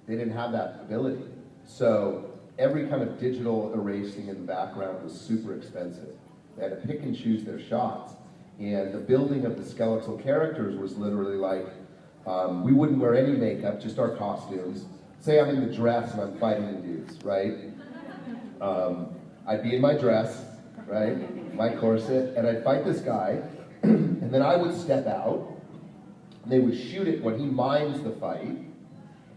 they didn't have that ability. So every kind of digital erasing in the background was super expensive. They had to pick and choose their shots. And the building of the skeletal characters was literally like, we wouldn't wear any makeup, just our costumes. Say I'm in the dress and I'm fighting the dudes, right? I'd be in my dress, right? My corset, and I'd fight this guy, and then I would step out, and they would shoot it when he minds the fight,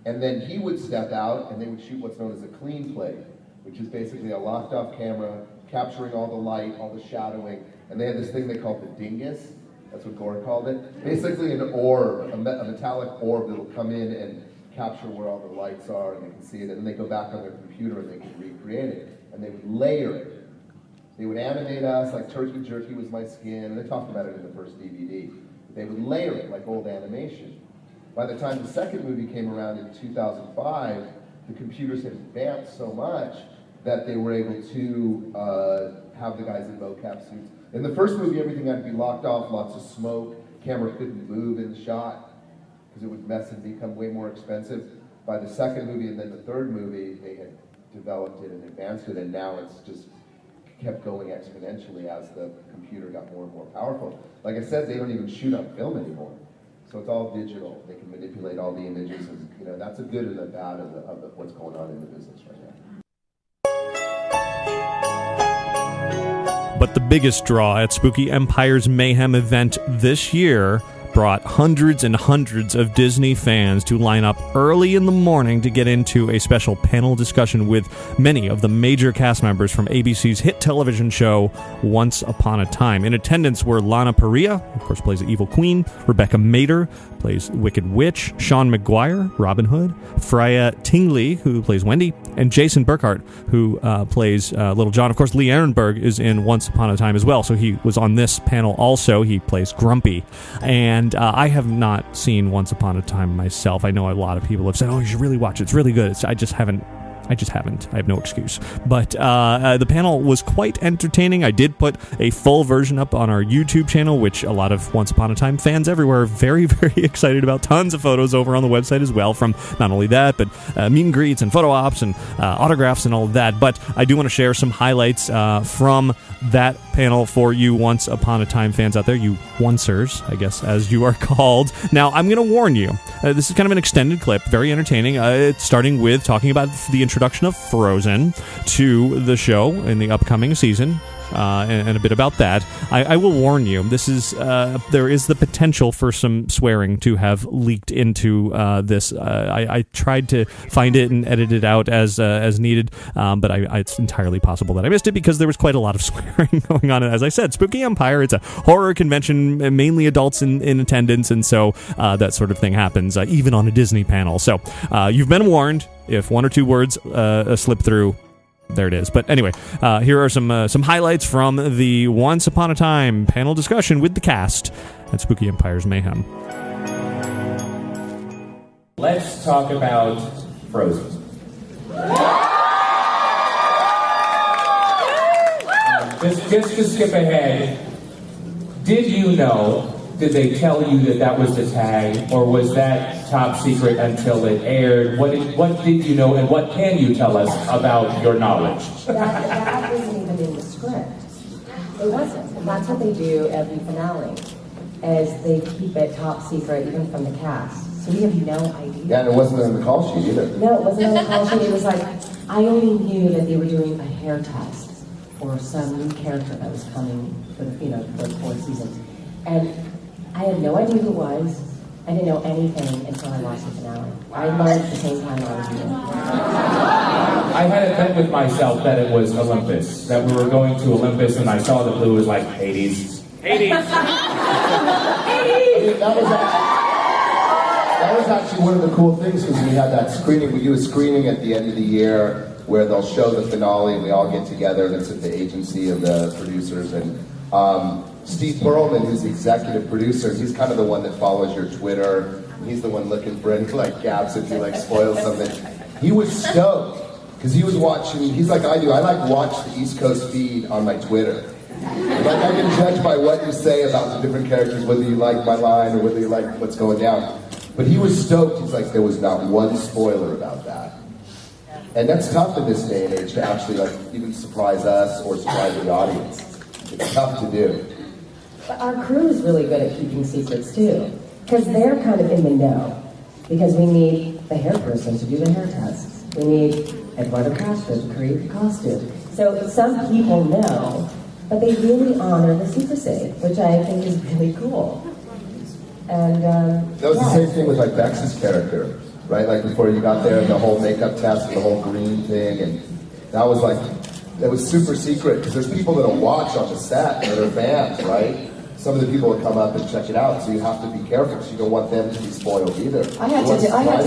and then he would step out, and they would shoot what's known as a clean play, which is basically a locked-off camera, capturing all the light, all the shadowing, and they had this thing they called the dingus. That's what Gore called it. Basically an orb, a metallic orb that'll come in and capture where all the lights are, and they can see it, and then they go back on their computer and they can recreate it. And they would layer it. They would animate us, like Turkey Jerky was my skin, and they talked about it in the first DVD. They would layer it like old animation. By the time the second movie came around in 2005, the computers had advanced so much that they were able to have the guys in mocap suits. In the first movie, everything had to be locked off, lots of smoke, camera couldn't move in the shot, because it would mess and become way more expensive. By the second movie and then the third movie, they had developed it and advanced it, and now it's just kept going exponentially as the computer got more and more powerful. Like I said, they don't even shoot on film anymore. So it's all digital. They can manipulate all the images, and that's a good and a bad of what's going on in the business right now. But the biggest draw at Spooky Empire's Mayhem event this year brought hundreds and hundreds of Disney fans to line up early in the morning to get into a special panel discussion with many of the major cast members from ABC's hit television show Once Upon a Time. In attendance were Lana Parrilla, of course plays the evil queen, Rebecca Mader, plays Wicked Witch, Sean McGuire, Robin Hood, Freya Tingley, who plays Wendy, and Jason Burkhart, who plays Little John. Of course, Lee Ehrenberg is in Once Upon a Time as well, so he was on this panel also. He plays Grumpy. And I have not seen Once Upon a Time myself. I know a lot of people have said, oh, you should really watch it. It's really good. I just haven't. I have no excuse. But the panel was quite entertaining. I did put a full version up on our YouTube channel, which a lot of Once Upon a Time fans everywhere are very, very excited about. Tons of photos over on the website as well from not only that, but meet and greets and photo ops and autographs and all of that. But I do want to share some highlights from that panel for you Once Upon a Time fans out there, you oncers, I guess, as you are called. Now, I'm going to warn you, this is kind of an extended clip, very entertaining. It's starting with talking about the introduction of Frozen to the show in the upcoming season. And a bit about that. I will warn you, this is there is the potential for some swearing to have leaked into this. I tried to find it and edit it out as needed, but it's entirely possible that I missed it because there was quite a lot of swearing going on. And as I said, Spooky Empire, it's a horror convention, mainly adults in attendance, and so that sort of thing happens even on a Disney panel. So you've been warned. If one or two words slip through, there it is. But anyway, here are some highlights from the Once Upon a Time panel discussion with the cast at Spooky Empire's Mayhem. Let's talk about Frozen. Just to skip ahead, did they tell you that was the tag, or was that top secret until it aired? What did you know, and what can you tell us about your knowledge? That wasn't even in the script. It wasn't. And that's what they do every finale, is they keep it top secret, even from the cast. So we have no idea. Yeah, and it wasn't in the call sheet either. No, it wasn't in the call sheet. It was like, I only knew that they were doing a hair test for some new character that was coming for the fourth season. And I had no idea who it was. I didn't know anything until I watched the finale. I learned at the same time I was doing it. I had a bet with myself that it was Olympus, that we were going to Olympus, and I saw the blue was like Hades. Hades! Hades! That was actually one of the cool things, because we had that screening. We do a screening at the end of the year where they'll show the finale, and we all get together, and it's at the agency of the producers, and Steve Perlman, who's the executive producer, he's kind of the one that follows your Twitter, He's the one looking for any like gaps if you like spoil something. He was stoked because he was watching. He's like I do. I like watch the East Coast feed on my Twitter. Like I can judge by what you say about the different characters, whether you like my line or whether you like what's going down. But he was stoked. He's like, there was not one spoiler about that. And that's tough in this day and age to actually like even surprise us or surprise the audience. It's tough to do. But our crew is really good at keeping secrets too, because they're kind of in the know. Because we need the hair person to do the hair test. We need Eduardo Castro to create the costume. So some people know, but they really honor the secrecy, which I think is really cool. And that was the same thing with like Bex's character, right? Like before you got there, and the whole makeup test, and the whole green thing, and that was like, that was super secret because there's people that'll watch on the set that are fans, right? Some of the people will come up and check it out, so you have to be careful because you don't want them to be spoiled either. I had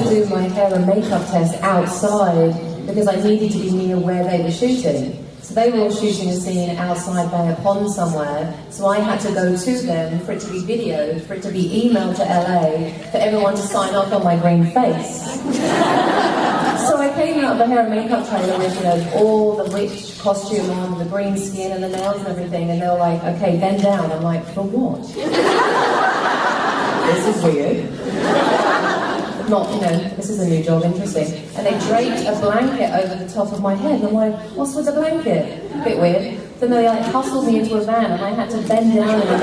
to do my hair and makeup test outside because I needed to be near where they were shooting. So they were all shooting a scene outside by a pond somewhere, so I had to go to them for it to be videoed, for it to be emailed to LA, for everyone to sign off on my green face. So I came out of the hair and makeup trailer with, you know, all the witch costume on, the green skin and the nails and everything, and they were like, okay, bend down. I'm like, for what? This is weird. Not, you know, this is a new job, interesting. And they draped a blanket over the top of my head, and I'm like, what's with the blanket? A bit weird. Then they like hustled me into a van, and I had to bend down in a van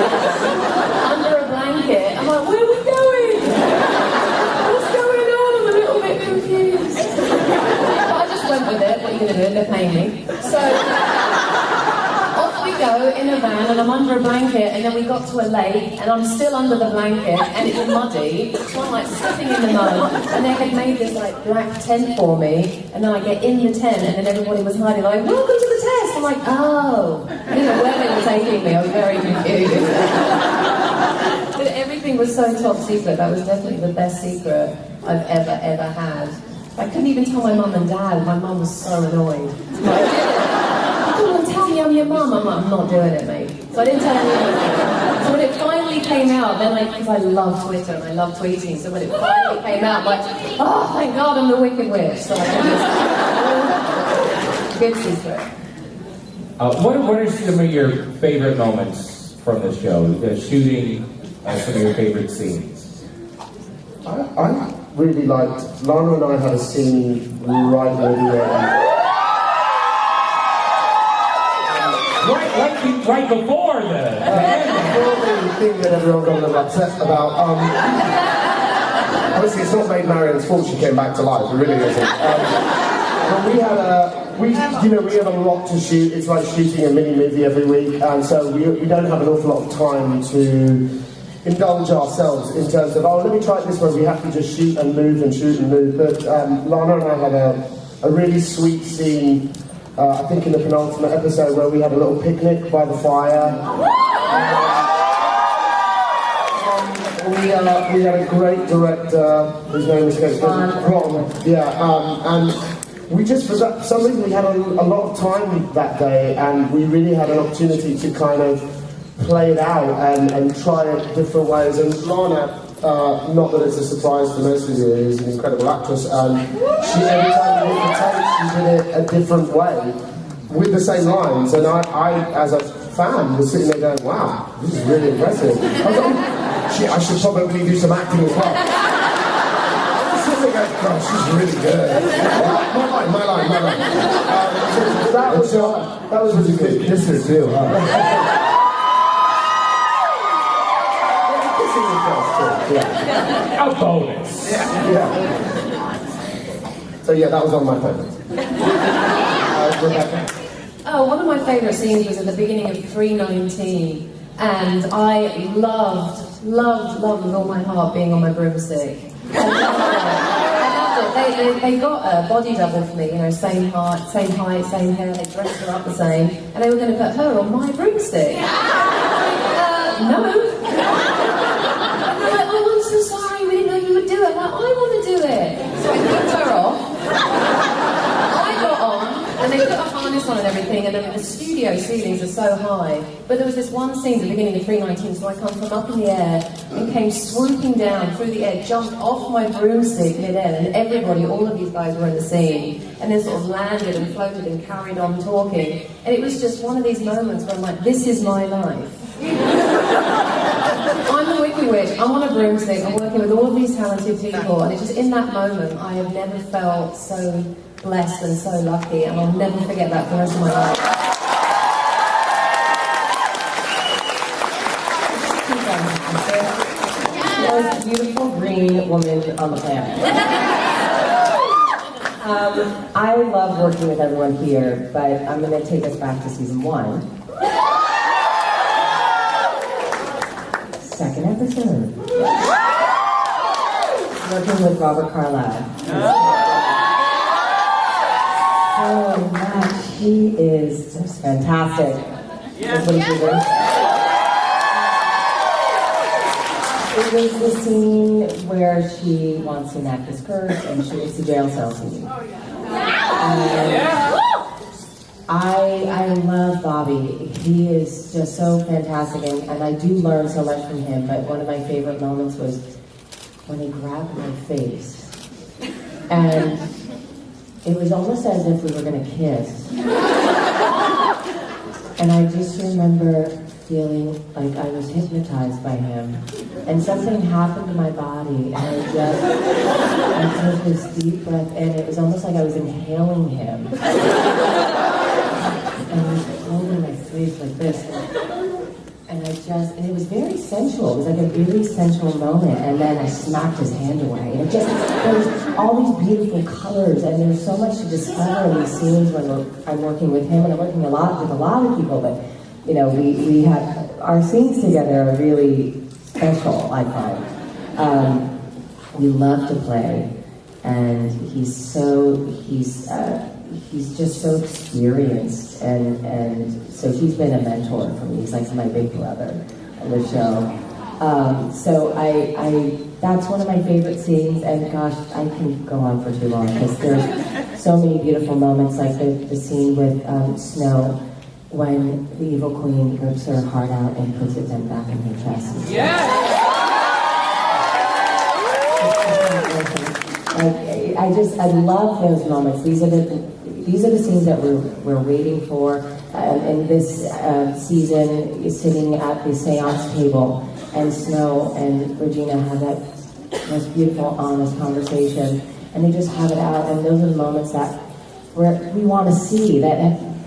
under a blanket. I'm like, where are we going? What's going on? I'm a little bit confused. But I just went with it. What are you going to do? They're paying me. So off we go in a van, and I'm under a blanket, and then we got to a lake, and I'm still under the blanket, and it's muddy, so I'm like slipping in the mud, and they had made this like black tent for me, and then I get in the tent, and then everybody was hiding, like, welcome to the test. I'm like, oh, I didn't know where they were taking me. I was very confused. But everything was so top secret. That was definitely the best secret I've ever had. I couldn't even tell my mum and dad. My mum was so annoyed. Like, come on, tell me I'm your mum. I'm like, I'm not doing it, mate. So I didn't tell anyone. So when it finally came out, then because I love Twitter and I love tweeting, so when it finally came out, I'm like, oh, thank God I'm the Wicked Witch. So I just, good secret. What are some of your favorite moments from the show? Shooting some of your favorite scenes. I really liked, Lana and I had a scene right near the end. Right before the thing that everyone got a little upset about. Obviously, it's not made Marion's fault she came back to life. It really isn't. But we had we have a lot to shoot. It's like shooting a mini movie every week, and so we don't have an awful lot of time to indulge ourselves in terms of, oh, let me try it this way. We have to just shoot and move and shoot and move. But Lana and I had a really sweet scene. I think in the penultimate episode where we had a little picnic by the fire. We had a great director, whose name escapes me, Ron. Yeah, and we just, for some reason, we had a lot of time that day, and we really had an opportunity to kind of play it out and try it different ways. And Lana, not that it's a surprise to most of you, is an incredible actress, and she, every time we did the take, she did it a different way, with the same lines, and I as a fan, was sitting there going, wow, this is really impressive. I was like, shit, I should probably do some acting as well. I was sitting there going, gosh, she's really good. My line. So that was really good. Kisser too, huh? a bonus. Yeah. So yeah, that was one of my favorites. Rebecca? Oh, one of my favourite scenes was at the beginning of 319, and I loved with all my heart being on my broomstick. I loved it. They got a body double for me, you know, same height, same hair, they dressed her up the same, and they were going to put her on my broomstick. No. I'm so sorry, we didn't know you would do it. I'm like, I want to do it. So I picked her off. I got on, and they put a harness nice one and everything, and then the studio ceilings are so high. But there was this one scene at the beginning of 319, so I come from up in the air and came swooping down through the air, jumped off my broomstick mid-air, and everybody, all of these guys were in the scene, and then sort of landed and floated and carried on talking. And it was just one of these moments where I'm like, this is my life. I'm the Wiki Witch, I'm on a broomstick, I'm working with all of these talented people, and it's just in that moment I have never felt so blessed and so lucky, and I'll never forget that for the rest of my life. The most beautiful green woman on the planet. I love working with everyone here, but I'm going to take us back to season 1. Second episode. Working with Robert Carlyle. Oh man, he is just fantastic. That's what he did. It was the scene where she wants to enact this curse, and it's the jail cell scene. I love Bobby. He is just so fantastic, and I do learn so much from him, but one of my favorite moments was when he grabbed my face. And it was almost as if we were going to kiss. And I just remember feeling like I was hypnotized by him. And something happened to my body, and I took this deep breath in. It was almost like I was inhaling him. And I was holding my face like this. And it was very sensual. It was like a really sensual moment. And then I smacked his hand away. And there was all these beautiful colors, and there's so much to discover in these scenes when I'm working with him, and I'm working with a lot of people, but you know, we have, our scenes together are really special, I find. We love to play, and he's just so experienced, and so he's been a mentor for me. He's like my big brother on the show. So that's one of my favorite scenes, and gosh, I can go on for too long, because there's so many beautiful moments, like the scene with Snow, when the evil queen rips her heart out and puts it then back in her chest. Yeah! I love those moments. These are the scenes that we're waiting for. In this season, is sitting at the seance table, and Snow and Regina have that most beautiful, honest conversation, and they just have it out. And those are the moments that we want to see, that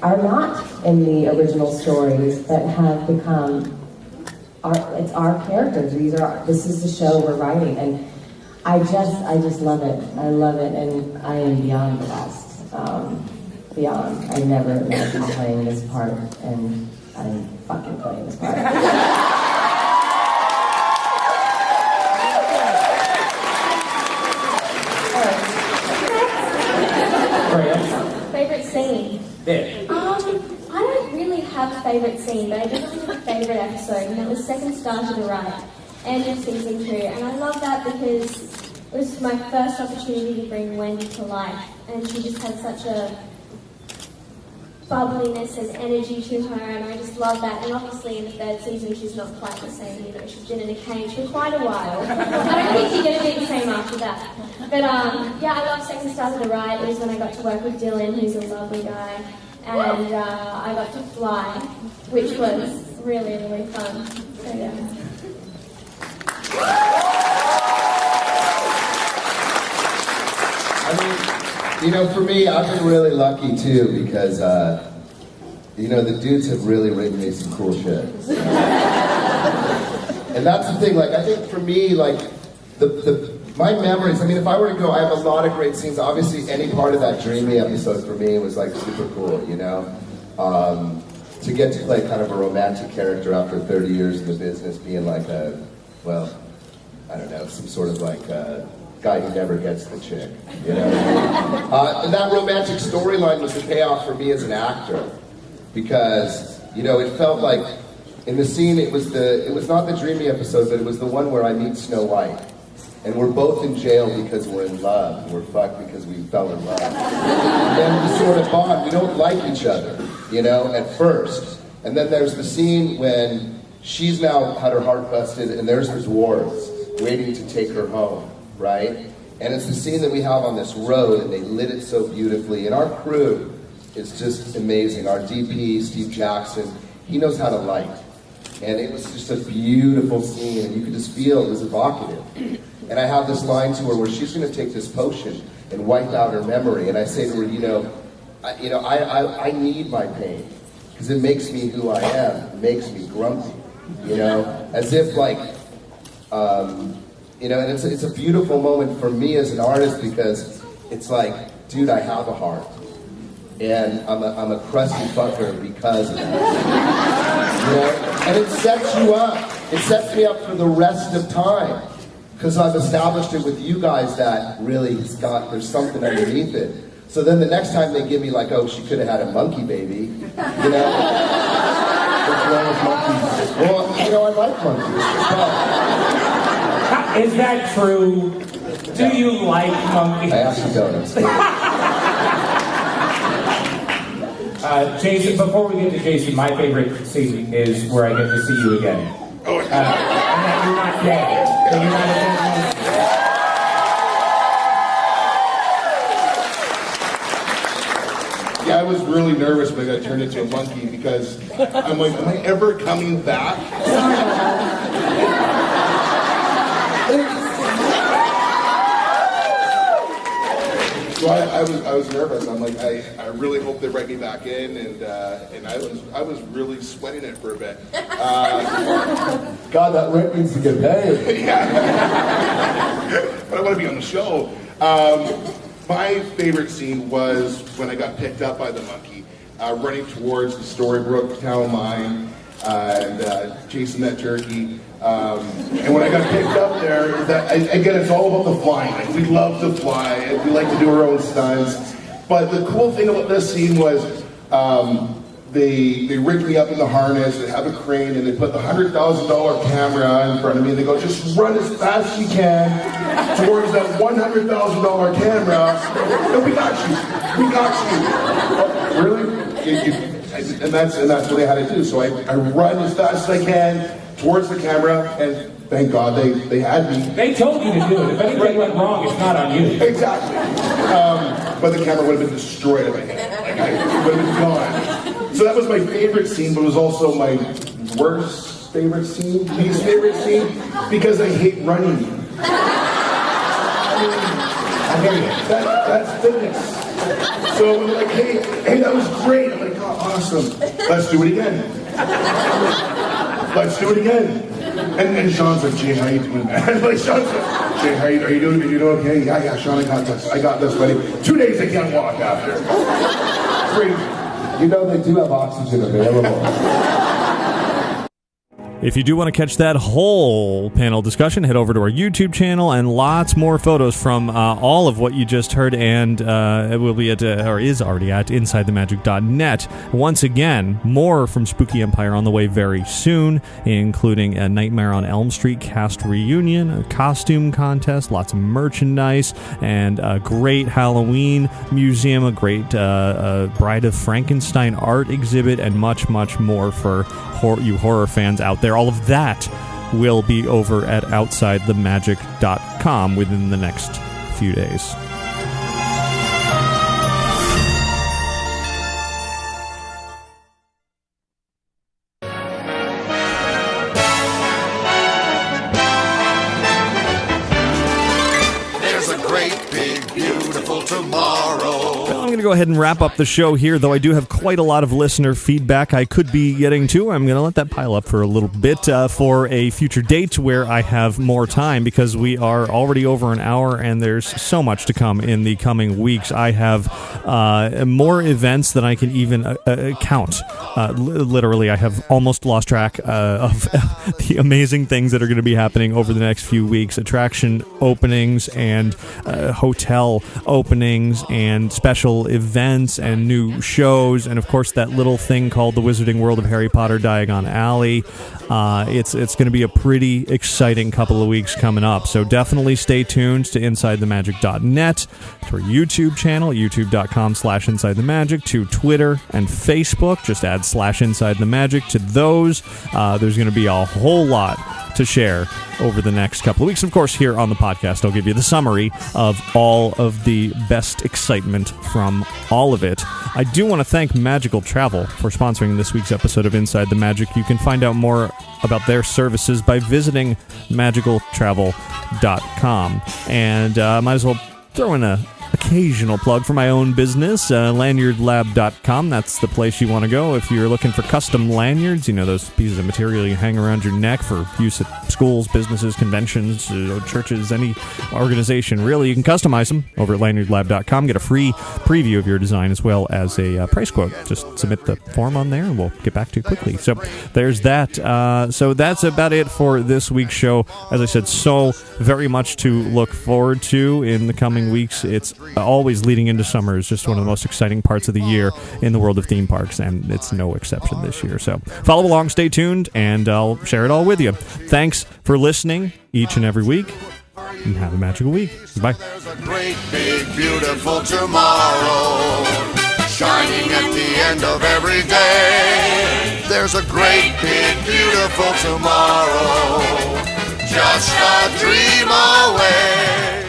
are not in the original stories, that have become our characters. This is the show we're writing, and I just love it. I love it, and I am beyond blessed. Beyond. I never imagined playing this part, and I'm fucking playing this part. Favorite scene? Yeah. I don't really have a favorite scene, but I definitely have a favorite episode, and that was Second Star to the Right, end of season 2. And I love that because it was my first opportunity to bring Wendy to life, and she just had such a bubbliness and energy to her, and I just love that. And obviously in the 3rd season she's not quite the same, you know, she's been in a cage for quite a while. I don't think she's going to be the same after that. But yeah, I love Second Star to the Right. It was when I got to work with Dylan, who's a lovely guy, and I got to fly, which was really, really fun. So yeah. I mean, you know, for me, I've been really lucky too, because, you know, the dudes have really written me some cool shit. And that's the thing, like, I think for me, like, my memories, I mean, if I were to go, I have a lot of great scenes. Obviously, any part of that Dreamy episode for me was, like, super cool, you know? To get to play kind of a romantic character after 30 years in the business, being like a, well, I don't know, some sort of like guy who never gets the chick, you know? And that romantic storyline was the payoff for me as an actor, because, you know, it felt like in the scene, it was not the Dreamy episode, but it was the one where I meet Snow White. And we're both in jail because we're in love. And we're fucked because we fell in love. And then we sort of bond. We don't like each other, you know, at first. And then there's the scene when she's now had her heart busted and there's the dwarves waiting to take her home, right? And it's the scene that we have on this road, and they lit it so beautifully. And our crew is just amazing. Our DP, Steve Jackson, he knows how to light. And it was just a beautiful scene, and you could just feel it was evocative. And I have this line to her where she's going to take this potion and wipe out her memory. And I say to her, I need my pain because it makes me who I am. It makes me grumpy, you know, as if like, you know, and it's a beautiful moment for me as an artist because it's like, dude, I have a heart. And I'm a crusty fucker because of that. You know? And it sets you up. It sets me up for the rest of time. Because I've established it with you guys that really there's something underneath it. So then the next time they give me like, oh, she could have had a monkey baby, you know? What's wrong with monkeys? Well, you know, I like monkeys. Is that true? Do you like monkeys? I actually don't. Jason, before we get to Jason, my favorite scene is where I get to see you again. And that you're not dead. That you're not a dead monkey. Yeah, I was really nervous when I got turned into a monkey because I'm like, am I ever coming back? So I was nervous. I'm like, I really hope they write me back in, and I was really sweating it for a bit. God, that rent needs to get paid. Yeah. But I want to be on the show. My favorite scene was when I got picked up by the monkey, running towards the Storybrooke town mine, and chasing that turkey. And when I got picked up there, again, it's all about the flying. Like, we love to fly, and we like to do our own stunts. But the cool thing about this scene was they rigged me up in the harness, they have a crane, and they put the $100,000 camera in front of me, and they go, just run as fast as you can towards that $100,000 camera, and we got you. We got you. Oh, really? And that's what they had to do. So I run as fast as I can towards the camera, and thank God they had me. They told you to do it. If anything went wrong, it's not on you. Exactly. But the camera would have been destroyed if I hit it. Like, I would have been gone. So that was my favorite scene, but it was also my worst favorite scene, least favorite scene, because I hate running. I hear you. That's fitness. So I'm like, hey, that was great. I'm like, oh, awesome. Let's do it again. Let's do it again. And Sean's like, Jay, how you doing, man? Like, Sean's like, Jay, are you doing? Are you doing okay? Yeah, Sean, I got this, buddy. 2 days I can't walk after. Crazy. You know they do have oxygen available. If you do want to catch that whole panel discussion, head over to our YouTube channel, and lots more photos from all of what you just heard, and it will be at, or is already at, InsideTheMagic.net. Once again, more from Spooky Empire on the way very soon, including a Nightmare on Elm Street cast reunion, a costume contest, lots of merchandise, and a great Halloween museum, a great Bride of Frankenstein art exhibit, and much, much more for you horror fans out there. All of that will be over at OutsideTheMagic.com within the next few days. There's a great, big, beautiful tomorrow. Well, I'm going to go ahead and wrap up the show here, though I do have quite a lot of listener feedback I could be getting to. I'm going to let that pile up for a little bit for a future date where I have more time, because we are already over an hour and there's so much to come in the coming weeks. I have more events than I can even count. Literally, I have almost lost track of the amazing things that are going to be happening over the next few weeks. Attraction openings and hotel openings and special events and new shows, and of course that little thing called the Wizarding World of Harry Potter Diagon Alley. It's going to be a pretty exciting couple of weeks coming up, so definitely stay tuned to InsideTheMagic.net, to our YouTube channel, youtube.com/InsideTheMagic, to Twitter and Facebook. Just add /InsideTheMagic to those. There's going to be a whole lot to share over the next couple of weeks. Of course, here on the podcast, I'll give you the summary of all of the best excitement from all of it. I do want to thank Magical Travel for sponsoring this week's episode of Inside the Magic. You can find out more about their services by visiting magicaltravel.com. And might as well throw in a occasional plug for my own business, lanyardlab.com. That's the place you want to go if you're looking for custom lanyards. You know, those pieces of material you hang around your neck for use at schools, businesses, conventions, churches, any organization. Really, you can customize them over at lanyardlab.com. Get a free preview of your design as well as a price quote. Just submit the form on there and we'll get back to you quickly. So there's that. So that's about it for this week's show. As I said, so very much to look forward to in the coming weeks. It's always leading into summer is just one of the most exciting parts of the year in the world of theme parks, and it's no exception this year. So follow along, stay tuned, and I'll share it all with you. Thanks for listening each and every week, and have a magical week. Bye. There's a great, big, beautiful tomorrow shining at the end of every day. There's a great, big, beautiful tomorrow just a dream away.